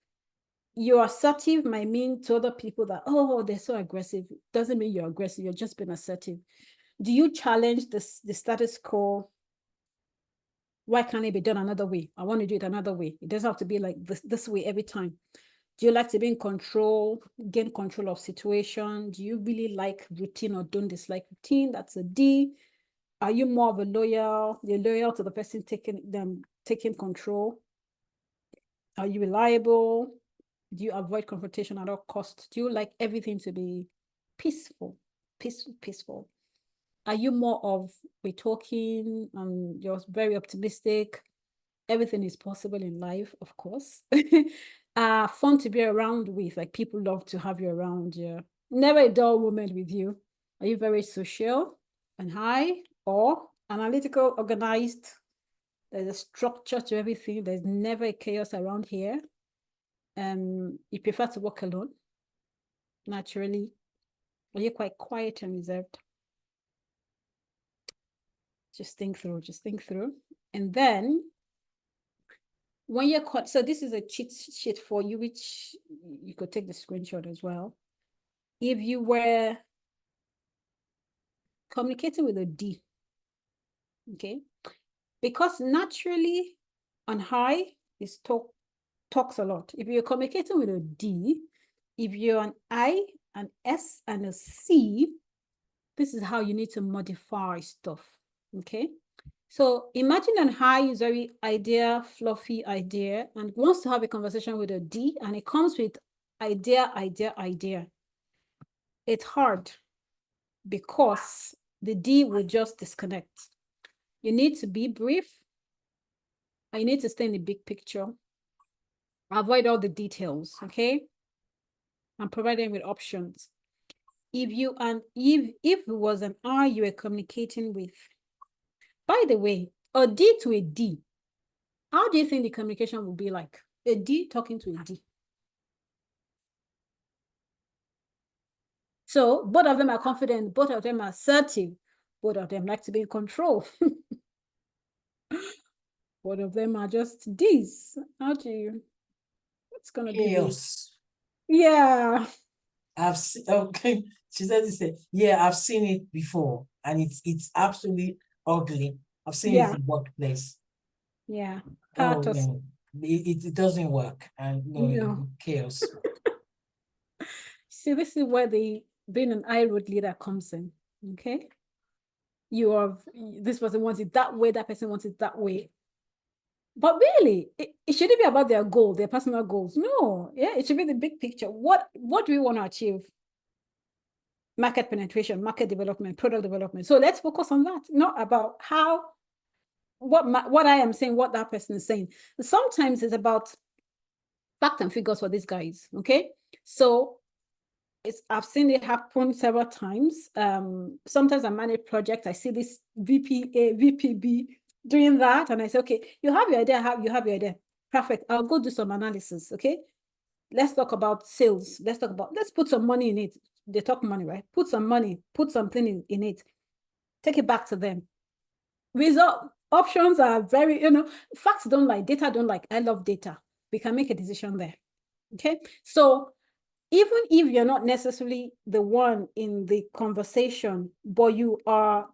you're assertive might mean to other people that, oh, they're so aggressive. Doesn't mean you're aggressive. You're just being assertive. Do you challenge the status quo? Why can't it be done another way? I want to do it another way. It doesn't have to be like this way every time. Do you like to be in control, gain control of situation? Do you really like routine or don't dislike routine? That's a D. Are you more of a loyal? You're loyal to the person taking control? Are you reliable? Do you avoid confrontation at all costs? Do you like everything to be peaceful? Peaceful. Are you more of we're talking, you're very optimistic, everything is possible in life, of course. Fun to be around with, like people love to have you around. Yeah. Never a dull moment with you. Are you very social and high or analytical, organized? There's a structure to everything. There's never a chaos around here. You prefer to work alone, naturally. Are you quite quiet and reserved? Just think through. And then when you're caught, so this is a cheat sheet for you, which you could take the screenshot as well. If you were communicating with a D, okay, because naturally on high is talks a lot. If you're communicating with a D, if you're an I, an S, and a C, this is how you need to modify stuff, okay? So imagine an high is very fluffy idea, and wants to have a conversation with a D, and it comes with idea. It's hard because the D will just disconnect. You need to be brief, and you need to stay in the big picture. Avoid all the details, okay? And provide them with options. If it was an R you were communicating with, by the way, a D to a D, how do you think the communication would be like? A D talking to a D. So both of them are confident, both of them are assertive, both of them like to be in control. Both of them are just D's. How do you, what's gonna be chaos? Yeah. I've seen, okay. She said this. Yeah, I've seen it before, and it's absolutely ugly. I've seen it in the workplace. Yeah. Oh no, it doesn't work, and no. Chaos. See, this is where being an I-road leader comes in. Okay. This person wants it that way, that person wants it that way. But really, it shouldn't be about their goal, their personal goals. No, yeah, it should be the big picture. What do we want to achieve? Market penetration, market development, product development. So let's focus on that, not about what I am saying, what that person is saying. Sometimes it's about fact and figures for these guys. Okay, so I've seen it happen several times. Sometimes I manage projects. I see this VPA, VPB doing that, and I say, okay, you have your idea. You have your idea. Perfect. I'll go do some analysis. Okay. let's talk about sales. Let's put some money in it. They talk money, right? Put some money, put something in it. Take it back to them. Options are very, facts don't lie, data don't lie. I love data. We can make a decision there. Okay. So even if you're not necessarily the one in the conversation, but you are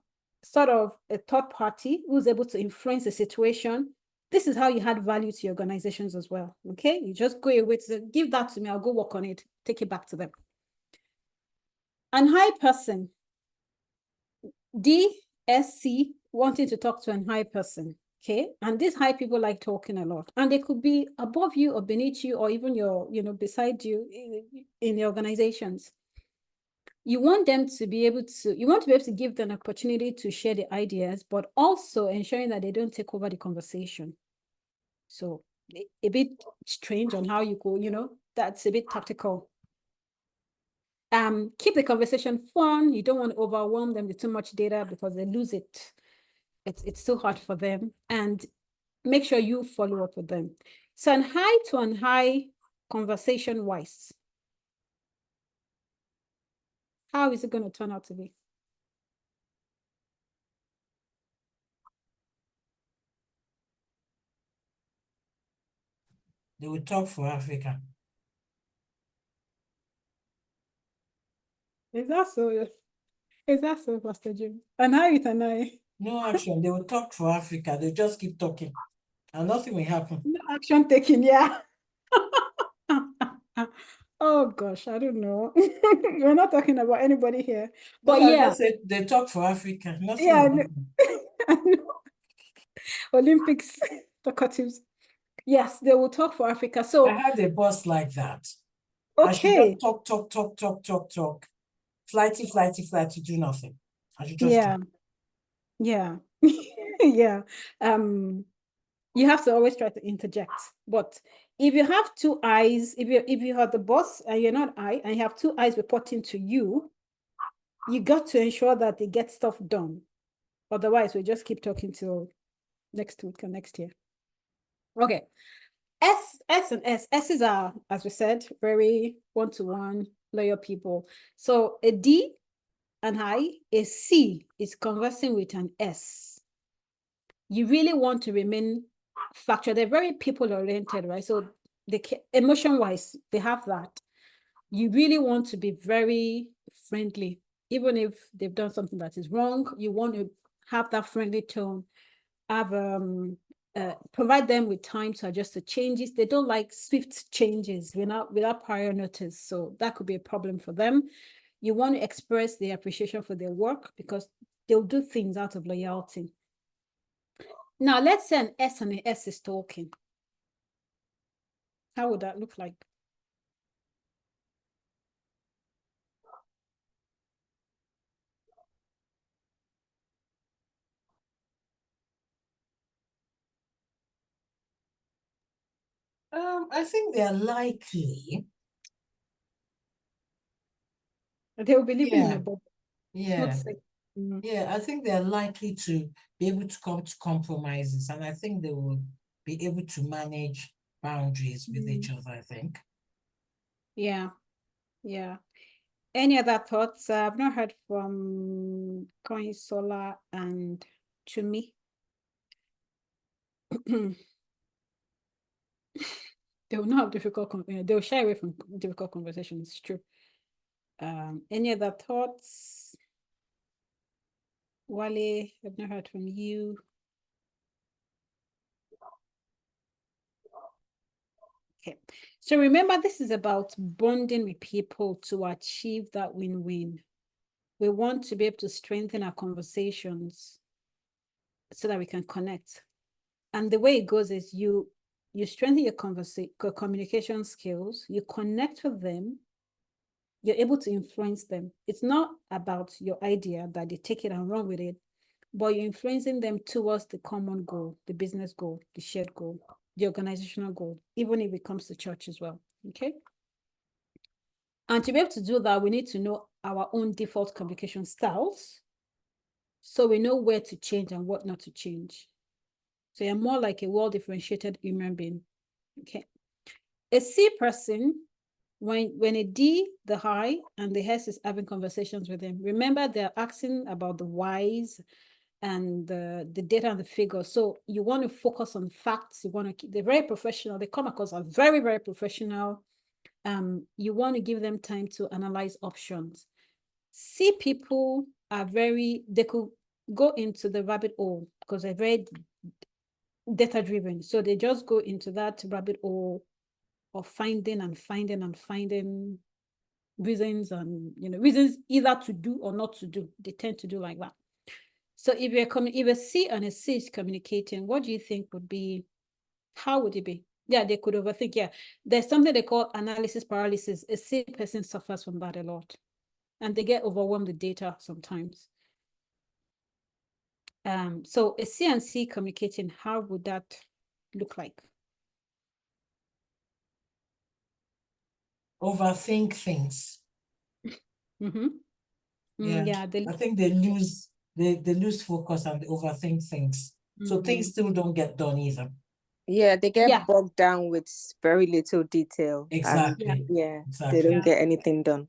sort of a third party who's able to influence the situation, this is how you add value to your organizations as well. Okay. You just go away to say, give that to me. I'll go work on it. Take it back to them. And high person, DSC, wanting to talk to an high person. Okay. And these high people like talking a lot, and they could be above you or beneath you, or even beside you in the organizations. You want them to be able to give them an opportunity to share the ideas, but also ensuring that they don't take over the conversation. So a bit strange on how you go, that's a bit tactical. Keep the conversation fun. You don't want to overwhelm them with too much data because they lose it. It's too hard for them. And make sure you follow up with them. So on high conversation wise, how is it going to turn out to be? They will talk for Africa. Is that so, Pastor Jim? And how it and I? No action. They will talk for Africa. They just keep talking, and nothing will happen. No action taken, yeah. Oh gosh, I don't know. We're not talking about anybody here, but no, yeah, I said they talk for Africa. Nothing. Yeah, I know. Olympics talkatives. Yes, they will talk for Africa. So I had a boss like that. okay, I should just talk. Flighty, do nothing. I should just talk. Yeah. Yeah. You have to always try to interject. But if you have two eyes, if you have the boss and you're not I, and you have two eyes reporting to you, you got to ensure that they get stuff done. Otherwise, we just keep talking till next week or next year. Okay. S and S. S's are, as we said, very one-to-one, loyal people. So a D and I, a C is conversing with an S. You really want to remain factual. They're very people-oriented, right? So emotion-wise, they have that. You really want to be very friendly. Even if they've done something that is wrong, you want to have that friendly tone. Provide them with time to adjust to changes. They don't like swift changes without prior notice. So that could be a problem for them. You want to express their appreciation for their work because they'll do things out of loyalty. Now, let's say an S and an S is talking. How would that look like? I think they're likely. They will be living in a bubble. Yeah. I think they're likely to be able to come to compromises, and I think they will be able to manage boundaries with each other, I think. Yeah. Any other thoughts? I've not heard from Coin Solar and Chumi. They will not have difficult, they will shy away from difficult conversations, it's true. Any other thoughts? Wale, I've not heard from you. Okay, so remember, this is about bonding with people to achieve that win-win. We want to be able to strengthen our conversations so that we can connect. And the way it goes is you strengthen your communication skills, you connect with them, you're able to influence them. It's not about your idea that they take it and run with it, but you're influencing them towards the common goal, the business goal, the shared goal, the organizational goal, even if it comes to church as well, okay? And to be able to do that, we need to know our own default communication styles so we know where to change and what not to change. So you're more like a well-differentiated human being, okay? a C person, when a D, the high, and the S is having conversations with him, remember they're asking about the whys and the data and the figures. So you want to focus on facts. You want to keep, they're very professional. They come across as very, very professional. You want to give them time to analyze options. C people are they could go into the rabbit hole because they're very data driven. So they just go into that rabbit hole of finding reasons and reasons either to do or not to do. They tend to do like that. So if a C and a C is communicating, what do you think would be, how would it be? Yeah, they could overthink. Yeah, there's something they call analysis paralysis. A C person suffers from that a lot, and they get overwhelmed with data sometimes. So a C and C communicating, how would that look like? Overthink things. Mm-hmm. Yeah, I think they lose focus and they overthink things. So things still don't get done either. Yeah, they get bogged down with very little detail. Exactly. They don't get anything done.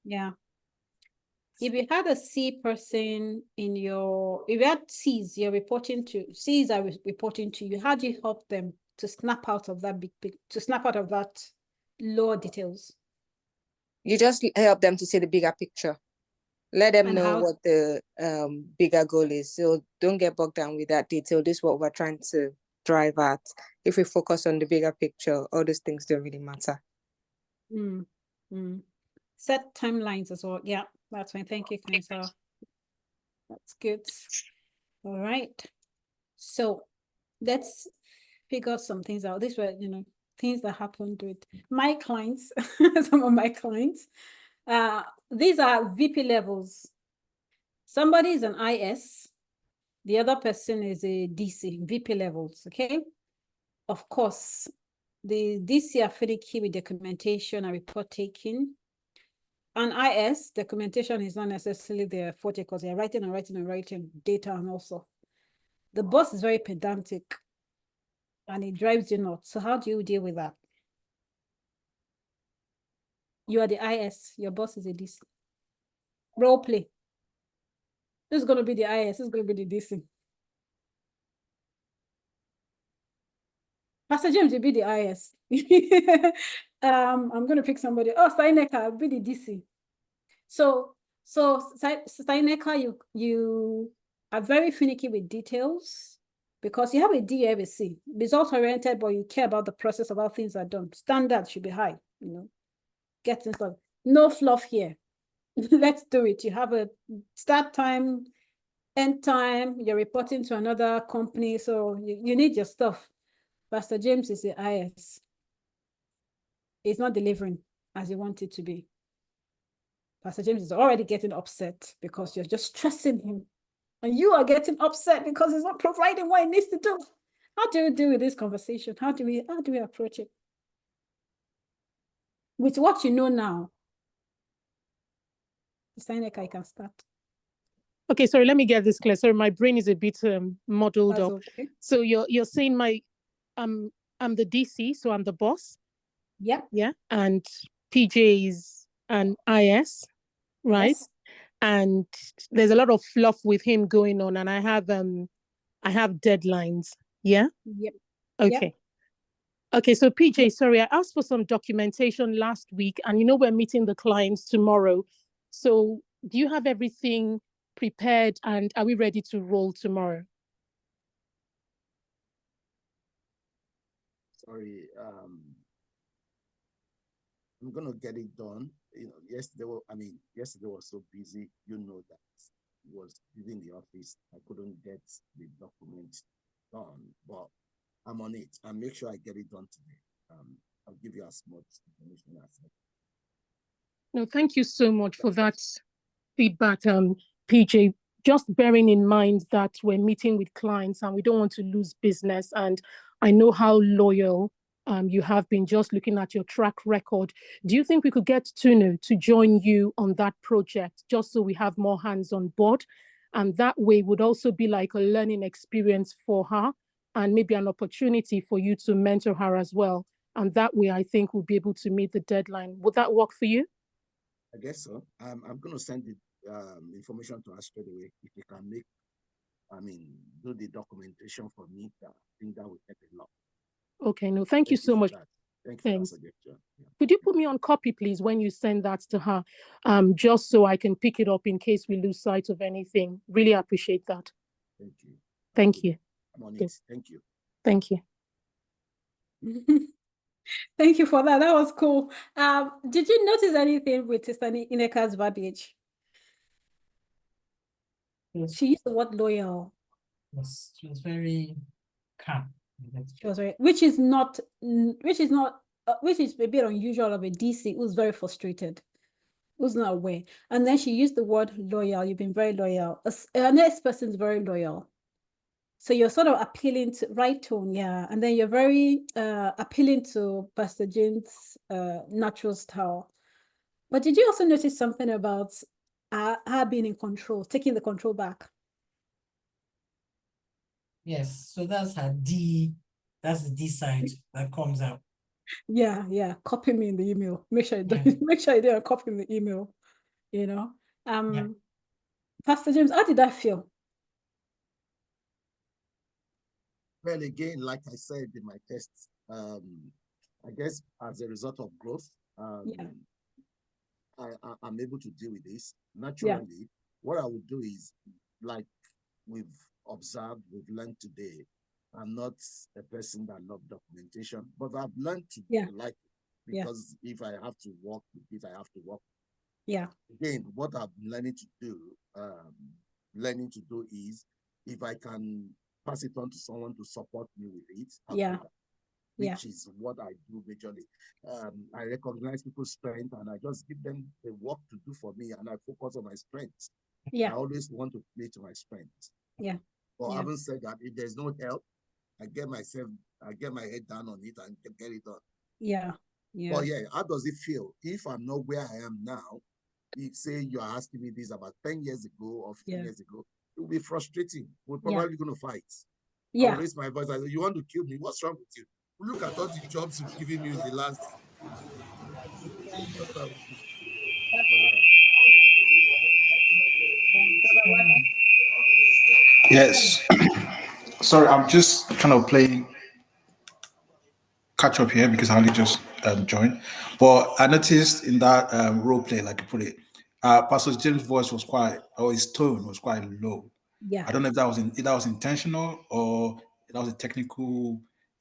Yeah. If you had a C person if you had C's you're reporting to, C's are reporting to you, how do you help them to snap out of that lower details? You just help them to see the bigger picture. Let them know what the bigger goal is. So don't get bogged down with that detail. This is what we're trying to drive at. If we focus on the bigger picture, all those things don't really matter. Set timelines as well. Yeah, that's fine. Thank you, Kainsa. That's good. All right. So let's figure some things out. These were, things that happened with my clients, some of my clients. These are VP levels. Somebody is an IS. The other person is a DC, VP levels, okay? Of course, the DC are finicky with documentation and report taking. An IS, documentation is not necessarily their forte because they're writing data and also. The boss is very pedantic and it drives you nuts. So how do you deal with that? You are the IS, your boss is a DC. Role play. This is going to be the IS, this is going to be the DC. Pastor James will be the IS. I'm going to pick somebody. Oh, Steineka will be the DC. So Steineka, you are very finicky with details because you have a D, you have a C. Result oriented, but you care about the process of how things are done. Standard should be high, Get things done. No fluff here. Let's do it. You have a start time, end time, you're reporting to another company, so you need your stuff. Pastor James is the IS. He's not delivering as you want it to be. Pastor James is already getting upset because you're just stressing him. And you are getting upset because he's not providing what he needs to do. How do you deal with this conversation? How do we approach it? With what you know now. Steineka, I can start. Okay, sorry, let me get this clear. Sorry, my brain is a bit muddled up. Okay. So you're saying I'm the DC, so I'm the boss. Yep. Yeah. And PJ is an IS, right? Yes. And there's a lot of fluff with him going on, and I have deadlines. Yeah. Yep. Okay. Yep. Okay, so PJ, sorry, I asked for some documentation last week, and we're meeting the clients tomorrow. So do you have everything prepared, and are we ready to roll tomorrow? Sorry, I'm gonna get it done. Yesterday was so busy. That I was in the office. I couldn't get the document done, but I'm on it. I'll make sure I get it done today. I'll give you as much information as I can. No, thank you so much for that feedback, PJ. Just bearing in mind that we're meeting with clients and we don't want to lose business. And I know how loyal you have been, just looking at your track record. Do you think we could get Tunu to join you on that project, just so we have more hands on board? And that way would also be like a learning experience for her and maybe an opportunity for you to mentor her as well. And that way, I think we'll be able to meet the deadline. Would that work for you? I guess so. I'm going to send the information to us straight away. If you can do the documentation for me, I think that would help a lot. Okay, no, thank you so much. Thank you for that suggestion. Yeah. Could you put me on copy, please, when you send that to her, just so I can pick it up in case we lose sight of anything? Really appreciate that. Thank you. Thank you. I'm on it. Thank you. Thank you. Thank you for that. That was cool. Did you notice anything with Sister Ineka's verbiage? Yes. She used the word loyal. Yes, she was very calm. She was very, which is a bit unusual of a DC who's very frustrated, who's not aware. And then she used the word loyal. You've been very loyal. A next person is very loyal. So you're sort of appealing to right tone, yeah. And then you're very appealing to Pastor James' natural style. But did you also notice something about her being in control, taking the control back? Yes, so that's her D. That's the D side that comes out. Yeah, yeah. Copy me in the email. Make sure you don't, make sure you don't copy in the email. You know. Pastor James, how did that feel? Well, again, like I said in my tests, I guess as a result of growth, I'm able to deal with this naturally. Yeah. What I would do is, like we've observed, we've learned today, I'm not a person that loves documentation, but I've learned to like it because if I have to work with it, I have to work. Yeah. Again, what I'm learning to do is if I can pass it on to someone to support me with it, I'll do that, which is what I do majorly. I recognize people's strength and I just give them the work to do for me and I focus on my strengths. Yeah. I always want to play to my strengths. Yeah. But having said that, if there's no help, I get my head down on it and get it done. Yeah. Yeah. But yeah, how does it feel if I'm not where I am now? If say you're asking me this about 10 years ago or 15 years ago, it will be frustrating. We're probably going to fight. Yeah. I'll raise my voice. I say, you want to kill me? What's wrong with you? Look at all the jobs you've given me in the last. Yes. Sorry, I'm just kind of playing catch up here because I only just joined. But I noticed in that role play, like you put it, Pastor James' voice was his tone was quite low. Yeah. I don't know if that was intentional or that was a technical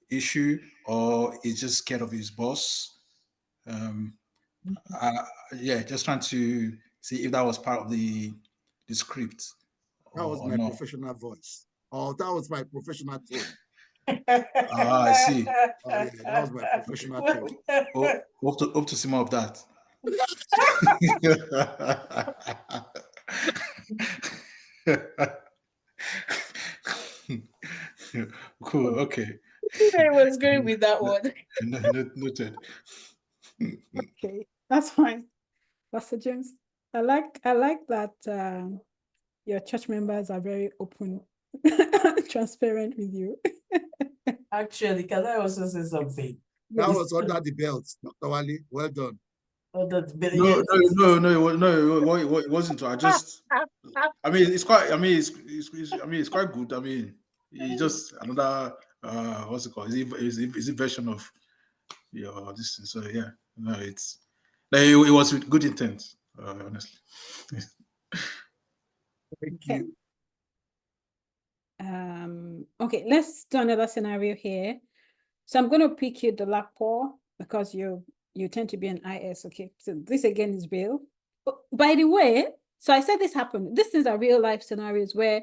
issue or he's just scared of his boss. Just trying to see if that was part of the script. That was my professional voice. Oh, that was my professional tone. I see. Oh, yeah, that was my professional tone. Hope to see more of that. Cool. Okay. I was going with that one. Noted. Okay, that's fine, Pastor James. I like that your church members are very open, transparent with you. Actually, can I also say something? That was under the belt, Dr. Wale. Well done. Under the belt. No, it wasn't. I mean, it's quite. I mean, it's quite good. I mean, it's just another. What's it called? Is a version of your this thing. So yeah, no, it was with good intent. Honestly. Thank you. Okay, let's do another scenario here. So I'm going to pick you the LACPO because you tend to be an IS. Okay, so this again is real. By the way, so I said this happened. These things are real life scenarios where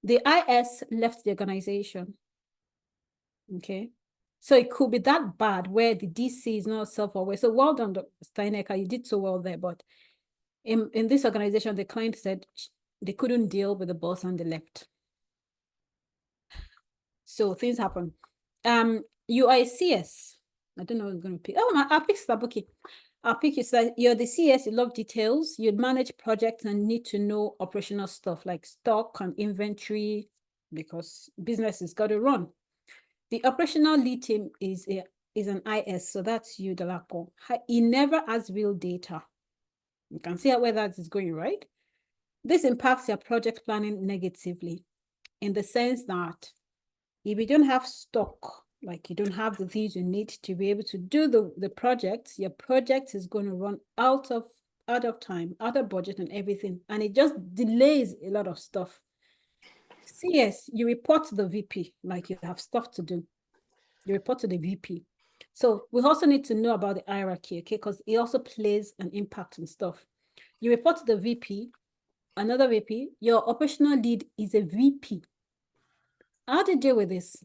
the IS left the organization. Okay, so it could be that bad where the DC is not self-aware. So well done, Dr. Steinecker, you did so well there. But in this organization, the client said they couldn't deal with the boss and they left. So things happen. You are a CS. I don't know who's going to pick. Oh, I'll pick Stabuki. I'll pick you. So you're the CS, you love details. You'd manage projects and need to know operational stuff like stock and inventory because business has got to run. The operational lead team is is an IS, so that's you, Delapo. He never has real data. You can see where that is going, right? This impacts your project planning negatively in the sense that if you don't have stock, like you don't have the things you need to be able to do the project, your project is going to run out of time, out of budget and everything. And it just delays a lot of stuff. CS, you report to the VP, like you have stuff to do. You report to the VP. So we also need to know about the hierarchy, okay? Because it also plays an impact on stuff. You report to the VP, another VP, your operational lead is a VP. How do you deal with this?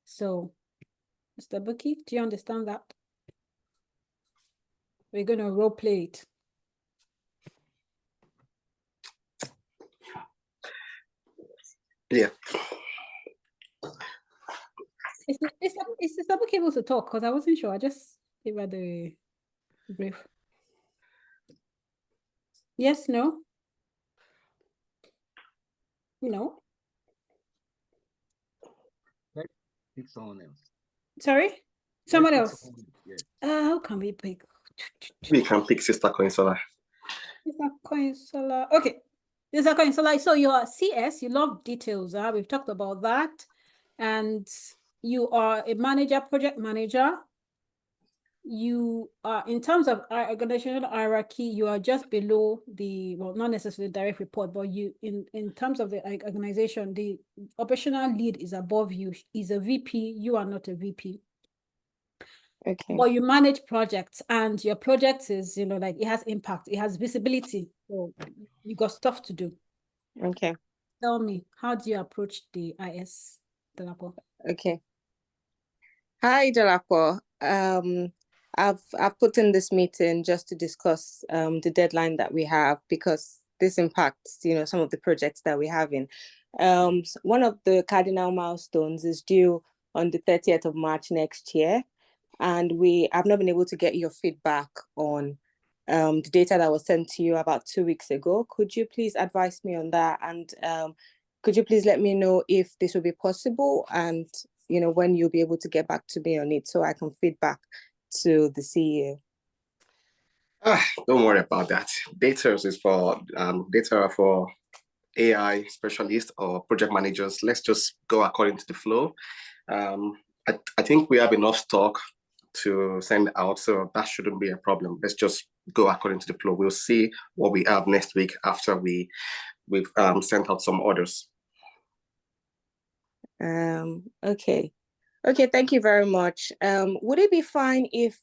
So, Mr. Buki, do you understand that? We're going to role play it. Yeah. Is Mr. Buki able to talk? Because I wasn't sure. I just gave her the brief. Yes, no? No? Pick someone else. Sorry? Someone else? Yeah. How can we pick? We can pick Sister Coinsola. Sister Coinsola. Okay. Sister Coinsola. So you're CS, you love details. We've talked about that. And you are a manager, project manager. You are, in terms of organizational hierarchy, you are just below the, well, not necessarily direct report, but you, in terms of the organization, the operational lead is above you, is a VP, you are not a VP. Okay. But you manage projects, and your project is, like it has impact, it has visibility. So you got stuff to do. Okay. Tell me, how do you approach the IS, Delapo? Okay. Hi, Delapo. I've put in this meeting just to discuss the deadline that we have, because this impacts, some of the projects that we have in. One of the cardinal milestones is due on the 30th of March next year. And I've not been able to get your feedback on the data that was sent to you about 2 weeks ago. Could you please advise me on that? And could you please let me know if this will be possible, and when you'll be able to get back to me on it, so I can feed back to the CEO? Don't worry about that. Data is for AI specialists or project managers. Let's just go according to the flow. I think we have enough stock to send out, so that shouldn't be a problem. Let's just go according to the flow. We'll see what we have next week after we've sent out some orders. Okay, thank you very much. Would it be fine if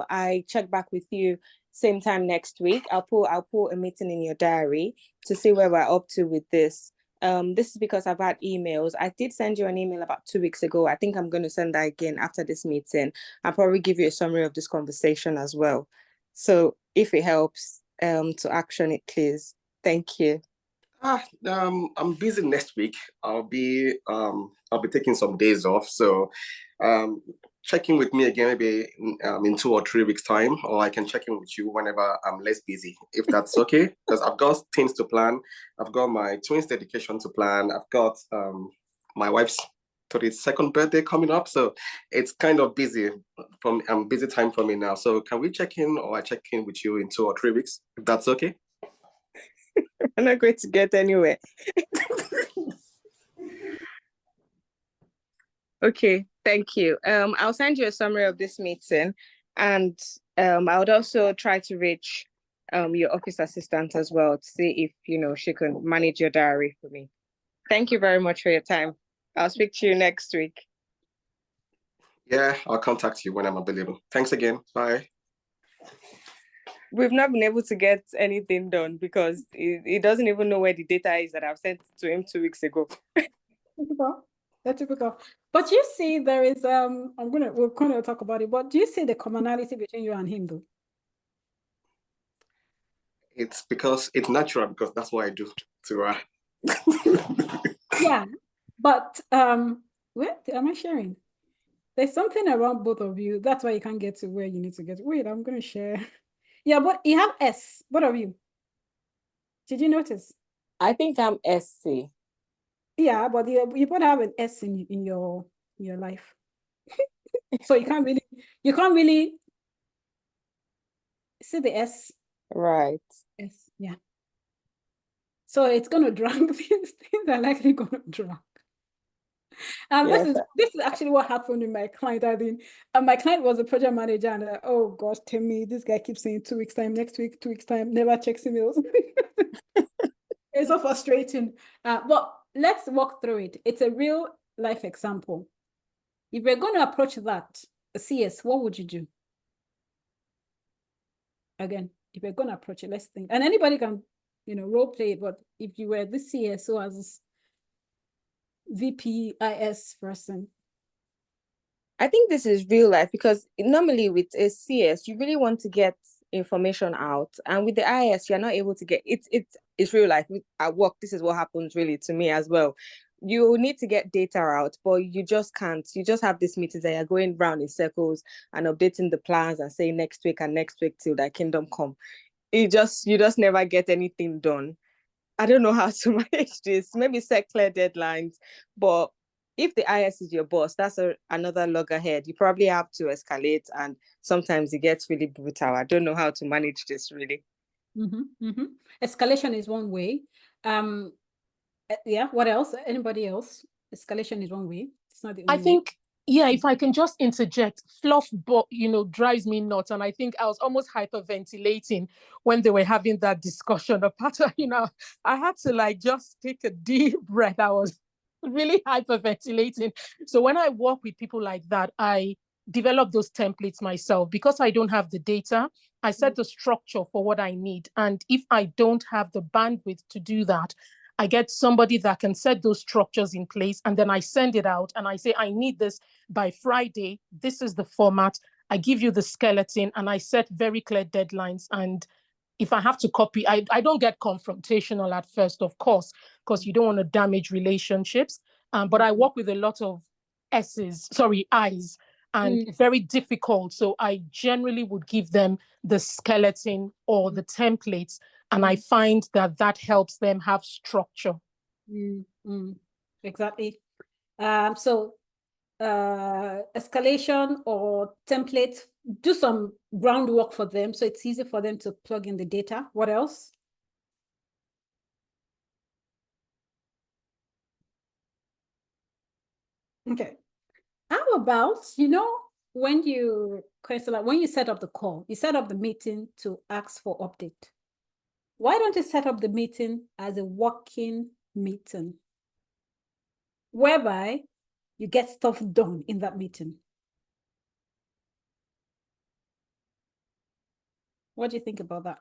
I check back with you same time next week? I'll put a meeting in your diary to see where we're up to with this. This is because I've had emails. I did send you an email about 2 weeks ago. I think I'm going to send that again after this meeting. I'll probably give you a summary of this conversation as well. So if it helps, to action it, please. Thank you. I'm busy next week. I'll be taking some days off. So check in with me again maybe in 2 or 3 weeks time, or I can check in with you whenever I'm less busy, if that's okay. Because I've got things to plan. I've got my twins' dedication to plan. I've got my wife's 32nd birthday coming up. So it's kind of busy busy time for me now. So can we check in, or I check in with you in 2 or 3 weeks, if that's okay? I'm not going to get anywhere. Okay, thank you. I'll send you a summary of this meeting, and I would also try to reach your office assistant as well to see if she can manage your diary for me. Thank you very much for your time. I'll speak to you next week. Yeah, I'll contact you when I'm available. Thanks again. Bye. We've not been able to get anything done because he doesn't even know where the data is that I've sent to him 2 weeks ago. That's typical. But you see, there is we're going to talk about it, but do you see the commonality between you and him though? It's because it's natural, because that's what I do to her. Yeah, but what am I sharing? There's something around both of you. That's why you can't get to where you need to get. Wait, I'm going to share. Yeah, but you have S. Both of you. Did you notice? I think I'm SC. Yeah, but you both have an S in your life. So you can't really see the S. Right. S, yeah. So it's going to drag. Things are likely going to drag. And Yes. this is actually what happened with my client. My client was a project manager, and oh gosh, tell me, this guy keeps saying 2 weeks time, next week, 2 weeks time, never checks emails. It's so frustrating. But let's walk through it. It's a real life example. If we're going to approach that, CS, what would you do? Again, if we're going to approach it, let's think. And anybody can, role play it. But if you were the CSO as VPIS person, I think this is real life, because normally with a CS, you really want to get information out, and with the IS, you're not able to get it. It's real life. At work, this is what happens really to me as well. You need to get data out, but you just can't. You just have these meetings that you're going round in circles and updating the plans and saying next week till that kingdom come. You just never get anything done. I don't know how to manage this. Maybe set clear deadlines, but if the IS is your boss, that's another loggerhead. You probably have to escalate, and sometimes it gets really brutal. I don't know how to manage this really. Escalation is one way. Yeah, what else? Anybody else? Escalation is one way. It's not the only I think, yeah, if I can just interject, fluff, drives me nuts. And I think I was almost hyperventilating when they were having that discussion. Apart, I had to just take a deep breath. I was really hyperventilating. So when I work with people like that, I develop those templates myself. Because I don't have the data, I set the structure for what I need. And if I don't have the bandwidth to do that, I get somebody that can set those structures in place, and then I send it out and I say, I need this by Friday. This is the format. I give you the skeleton, and I set very clear deadlines. And if I have to copy, I don't get confrontational at first, of course, because you don't want to damage relationships. But I work with a lot of I's, and very difficult. So I generally would give them the skeleton or the templates, and I find that helps them have structure. Exactly. So escalation or template, do some groundwork for them so it's easy for them to plug in the data. What else? Okay. How about, when you set up the call, you set up the meeting to ask for update. Why don't you set up the meeting as a working meeting, whereby you get stuff done in that meeting? What do you think about that?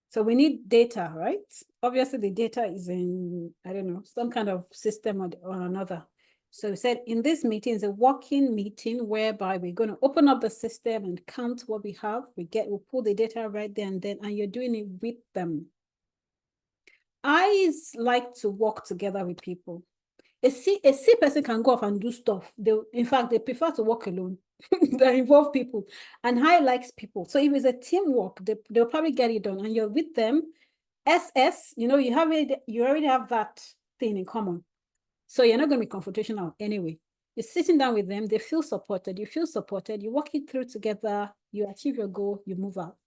So we need data, right? Obviously, the data is in, I don't know, some kind of system or another. So we said in this meeting is a working meeting whereby we're going to open up the system and count what we have. We'll pull the data right there and then, and you're doing it with them. I like to work together with people. A C person can go off and do stuff. In fact, they prefer to work alone. They involve people, and I likes people. So if it's a teamwork, they'll probably get it done, and you're with them. SS, you already have that thing in common. So you're not going to be confrontational anyway. You're sitting down with them, they feel supported, you feel supported, you work it through together, you achieve your goal, you move out.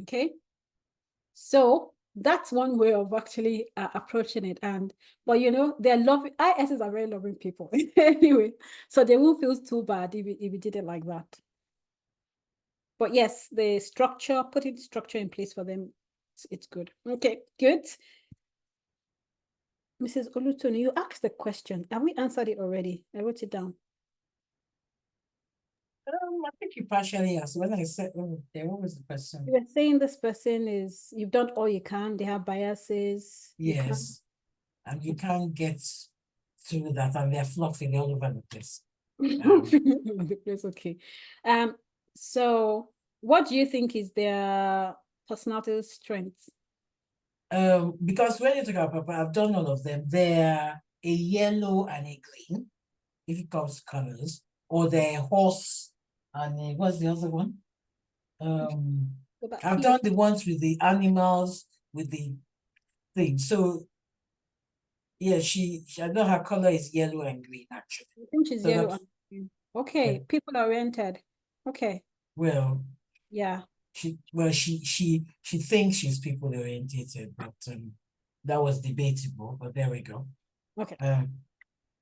Okay? So that's one way of actually approaching it. But they're loving, ISs are very loving people anyway, so they won't feel too bad if you did it like that. But yes, the structure, putting structure in place for them, it's good. Okay, good. Mrs. Olutoni, you asked the question. Have we answered it already? I wrote it down. I think you partially asked. When I said, what was the person? You're saying this person you've done all you can. They have biases. Yes. And you can't get through that, and they're fluffing all over the place. Okay. So what do you think is their personality strengths? Because when you talk about Papa, I've done all of them. They're a yellow and a green, if it comes to colors, or they're a horse and what's the other one? I've done the ones with the animals, with the thing. So Yeah, I know her color is yellow and green, actually. I think she's yellow and green. Okay, yeah. People oriented. Okay. Well, yeah. She thinks she's people oriented, but that was debatable. But there we go. Okay.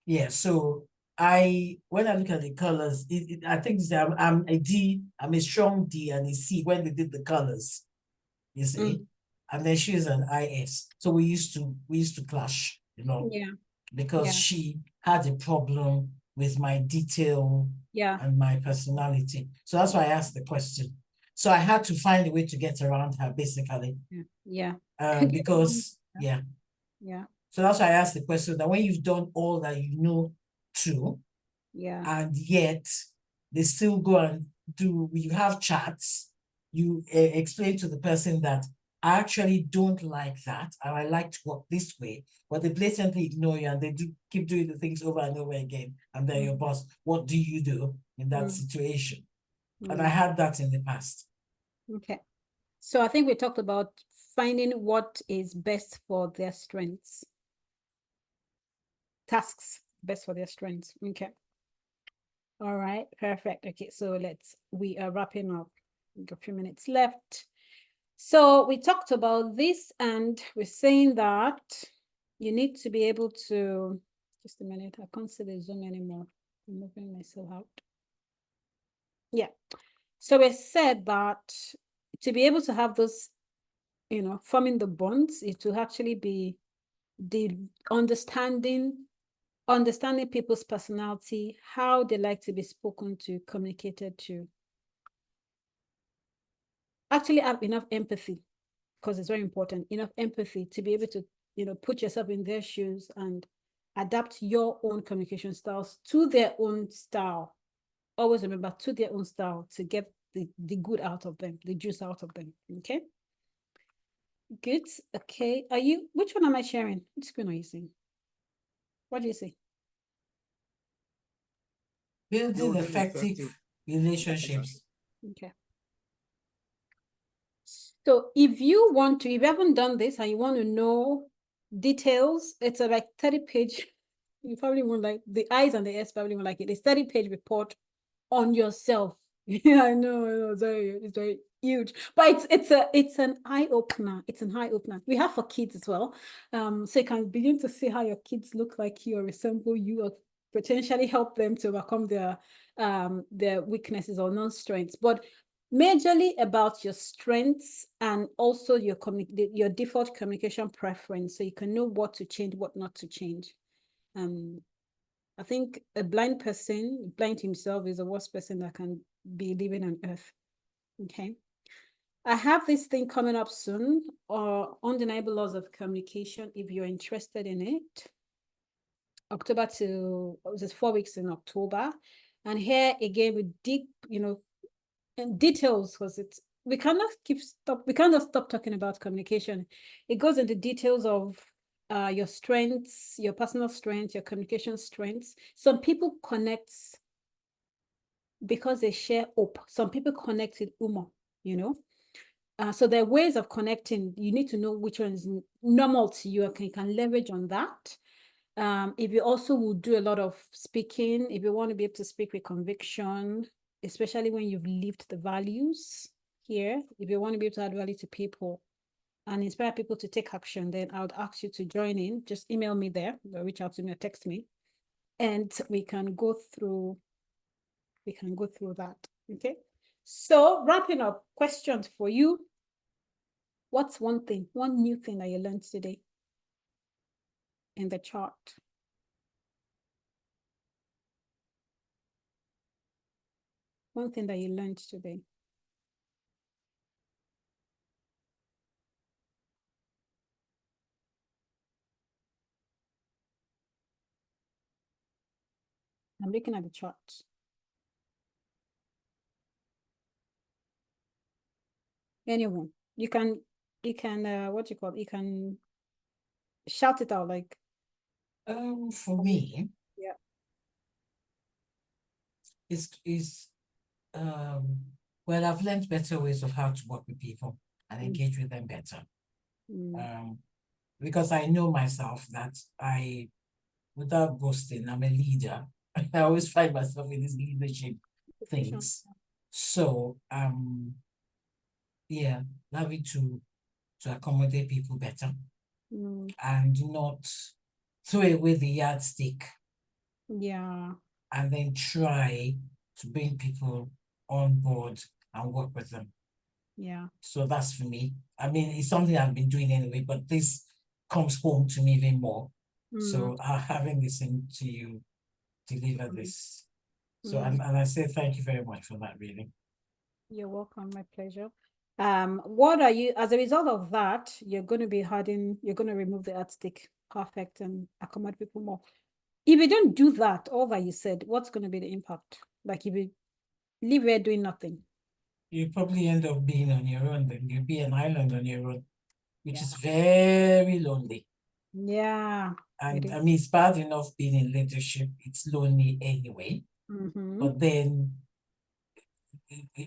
Yeah. So when I look at the colors, I think I'm a D. I'm a strong D and a C when they did the colors. You see, and then she's an IS. So we used to clash, you know. Yeah. Because she had a problem with my detail and my personality. So that's why I asked the question. So I had to find a way to get around her, basically. Yeah. Because, Yeah. So that's why I asked the question that when you've done all that you know to, and yet they still go and you have chats, you explain to the person that I actually don't like that, and I like to work this way, but they blatantly ignore you and they keep doing the things over and over again, and they're your boss. What do you do in that situation? And I had that in the past. Okay. So I think we talked about finding what is best for their strengths. Tasks best for their strengths. Okay. All right, perfect. Okay, so we are wrapping up. We've got a few minutes left. So we talked about this, and we're saying that you need to be able to, just a minute, I can't see the Zoom anymore. I'm moving myself out. Yeah. So we said that to be able to have those, forming the bonds, it will actually be the understanding people's personality, how they like to be spoken to, communicated to. Actually have enough empathy, because it's very important, enough empathy to be able to, put yourself in their shoes and adapt your own communication styles to their own style. Always remember, to their own style, to get the good out of them, the juice out of them. Okay. Good. Okay. Which one am I sharing? Which screen are you seeing? What do you see? Building effective relationships. Okay. So if you haven't done this and you want to know details, it's a 30-page, you probably won't like, the I's and the S probably won't like it. It's 30-page report on yourself. Yeah, I know, it's very huge, but it's an eye opener. It's an eye opener. We have for kids as well. So you can begin to see how your kids look like you or resemble you, or potentially help them to overcome their weaknesses or non-strengths. But majorly about your strengths and also your default communication preference, so you can know what to change, what not to change. I think a blind person, blind himself, is the worst person that can be living on earth. Okay. I have this thing coming up soon, or Undeniable Laws of Communication, if you're interested in it. October to, it was 4 weeks in October. And here again, we dig, in details, because we cannot stop talking about communication. It goes into details of your strengths, your personal strengths, your communication strengths. Some people connect because they share hope. Some people connect with humor, so there are ways of connecting. You need to know which one is normal to you, and you can leverage on that. If you also will do a lot of speaking, if you want to be able to speak with conviction, especially when you've lived the values here, if you want to be able to add value to people and inspire people to take action, then I would ask you to join in. Just email me there, or reach out to me or text me, and we can go through that. Okay. So wrapping up, questions for you. What's one new thing that you learned today in the chart? One thing that you learned today. I'm looking at the chart. Anyone, you can what you call, you can shout it out, like. For me, yeah, is well, I've learned better ways of how to work with people and engage with them better. because I know myself that without boasting, I'm a leader. I always find myself in these leadership things. So, yeah, having to accommodate people better and not throw away the yardstick. Yeah. And then try to bring people on board and work with them. Yeah. So that's for me. I mean, it's something I've been doing anyway, but this comes home to me even more. So having listened to you deliver this. So, and I say thank you very much for that, really. You're welcome, my pleasure. What are you, as a result of that, you're going to remove the yardstick, perfect, and accommodate people more. If you don't do that, all that you said, what's going to be the impact? Like if you live here doing nothing. You probably end up being on your own, then you'll be an island on your own, which is very lonely. Yeah. And I mean, it's bad enough being in leadership, it's lonely anyway. But then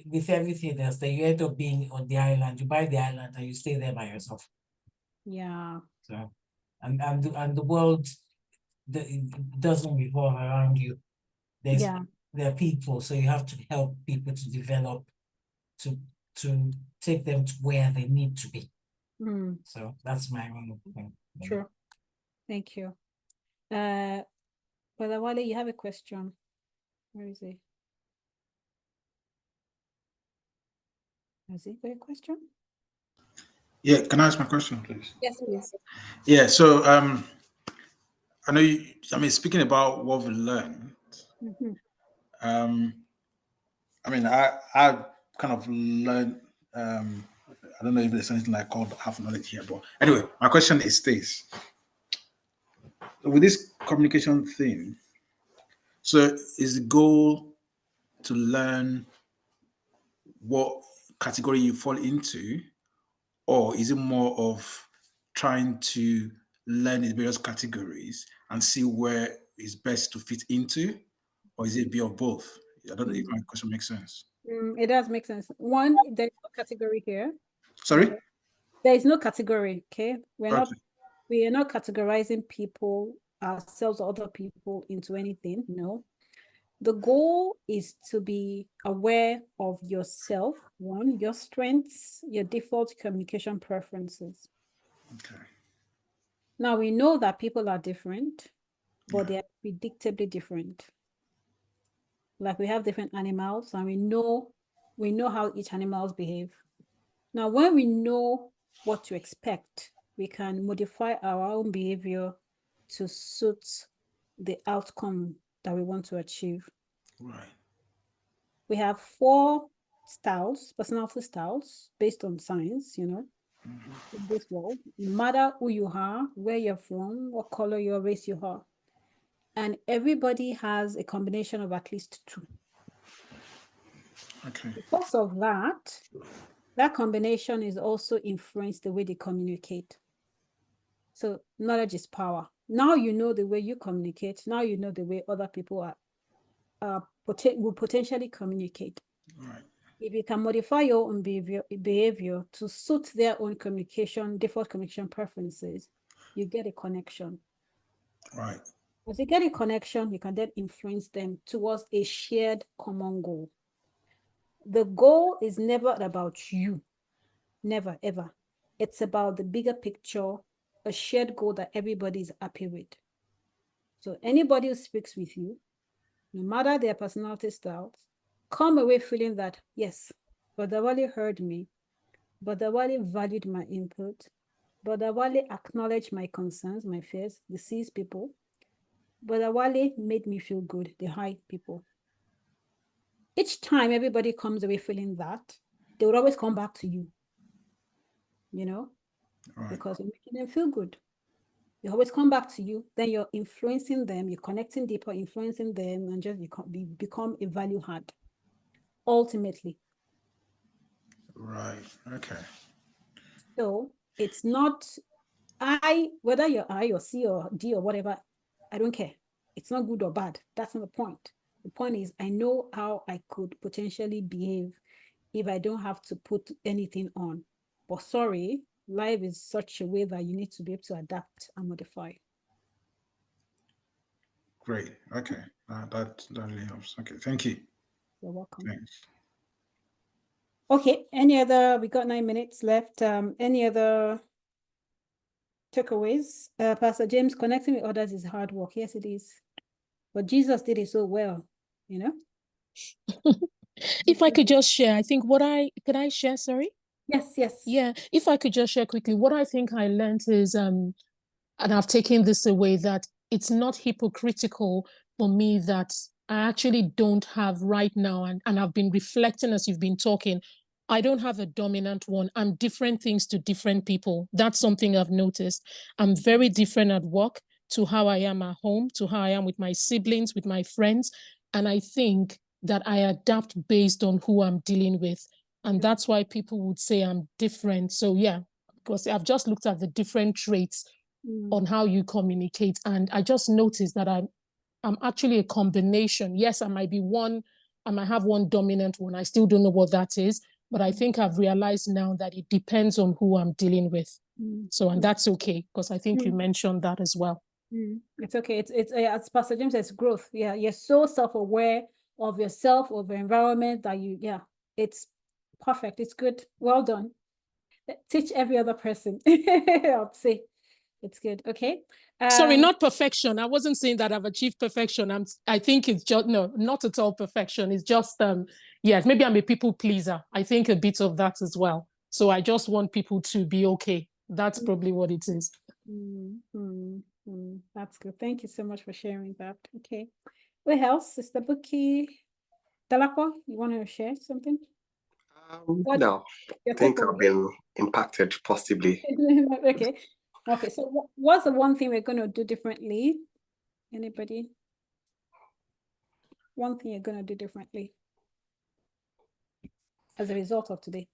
with everything else, then you end up being on the island, you buy the island and you stay there by yourself. Yeah. So, and the world doesn't revolve around you. There are people, so you have to help people to develop, to take them to where they need to be. So that's my own thing. True. Thank you. Brother Wale, you have a question. Where is it? Has it got a question? Yeah, can I ask my question, please? Yes, please. Yeah, so I know you, I mean, speaking about what we learned, I mean, I kind of learned, I don't know if there's anything like called half knowledge here, but anyway, my question is this. With this communication thing, so is the goal to learn what category you fall into, or is it more of trying to learn the various categories and see where it's best to fit into, or is it a bit of both? I don't know if my question makes sense. It does make sense. One, there's no category here. Sorry? Okay. There is no category, okay? We are not categorizing people, ourselves or other people into anything, no. The goal is to be aware of yourself, one, your strengths, your default communication preferences. Okay. Now, we know that people are different, but they are predictably different. Like we have different animals and we know how each animals behave. Now, when we know what to expect, we can modify our own behavior to suit the outcome that we want to achieve. Right. We have 4 styles, personality styles, based on science, in this world. No matter who you are, where you're from, what color your race you are. And everybody has a combination of at least 2. Okay. Because of that combination is also influenced the way they communicate. So knowledge is power. Now you know the way you communicate. Now you know the way other people will potentially communicate. Right. If you can modify your own behavior to suit their own default communication preferences, you get a connection. Right. As you get a connection, you can then influence them towards a shared common goal. The goal is never about you. Never, ever. It's about the bigger picture, a shared goal that everybody is happy with. So anybody who speaks with you, no matter their personality styles, come away feeling that, yes, Brother Wale heard me, Brother Wale valued my input, Brother Wale acknowledged my concerns, my fears, the sees people, Brother Wale made me feel good, the high people. Each time everybody comes away feeling that, they would always come back to you, Right. because you're making them feel good. They always come back to you, then you're influencing them, you're connecting deeper, influencing them, and just become a value add, ultimately. Right. Okay. So it's not whether you're I or C or D or whatever, I don't care. It's not good or bad. That's not the point. The point is I know how I could potentially behave if I don't have to put anything on. But sorry, life is such a way that you need to be able to adapt and modify. Great. Okay. That really helps. Okay. Thank you. You're welcome. Thanks. Okay. Any other? We got 9 minutes left. Any other takeaways? Pastor James, connecting with others is hard work. Yes, it is. But Jesus did it so well, you know? If I could just share, I think could I share, sorry? Yes. Yeah, if I could just share quickly, what I think I learned is, and I've taken this away, that it's not hypocritical for me that I actually don't have right now, and I've been reflecting as you've been talking, I don't have a dominant one. I'm different things to different people. That's something I've noticed. I'm very different at work to how I am at home, to how I am with my siblings, with my friends. And I think that I adapt based on who I'm dealing with. And that's why people would say I'm different. So yeah, because I've just looked at the different traits on how you communicate. And I just noticed that I'm actually a combination. Yes, I might have one dominant one. I still don't know what that is, but I think I've realized now that it depends on who I'm dealing with. So, and that's okay, because I think you mentioned that as well. It's okay. It's as Pastor James says, growth. Yeah, you're so self-aware of yourself, of the environment that it's perfect. It's good. Well done. Teach every other person. I'll say it's good. Okay. Sorry, not perfection. I wasn't saying that I've achieved perfection. I think it's just, no, not at all perfection. It's just, yes, maybe I'm a people pleaser. I think a bit of that as well. So I just want people to be okay. That's probably what it is. That's good. Thank you so much for sharing that. Okay. What else? Sister Buki, Dalakwa, you want to share something? No, I think I've been impacted positively. Okay. So what's the one thing we're going to do differently? Anybody? One thing you're going to do differently as a result of today?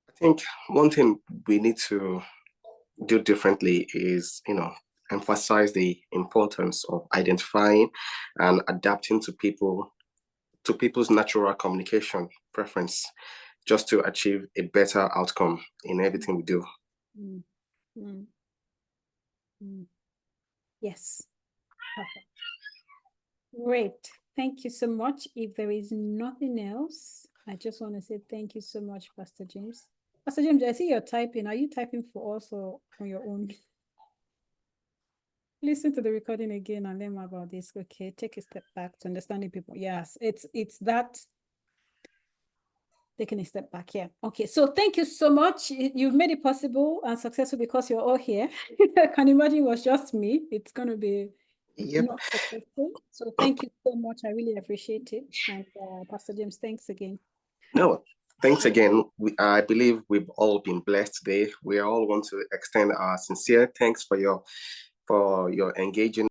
I think one thing we need to do differently is, emphasize the importance of identifying and adapting to people's natural communication preference, just to achieve a better outcome in everything we do. Yes. Perfect. Great. Thank you so much. If there is nothing else, I just want to say thank you so much, Pastor James. Pastor James, I see you're typing. Are you typing for us or on your own? Listen to the recording again and learn more about this. Okay, take a step back to understanding people. Yes, it's that. Taking a step back here. Okay, so thank you so much. You've made it possible and successful because you're all here. I can imagine it was just me. It's going to be not successful. So thank you so much. I really appreciate it. And Pastor James, thanks again. No, thanks again. I believe we've all been blessed today. We all want to extend our sincere thanks for your engaging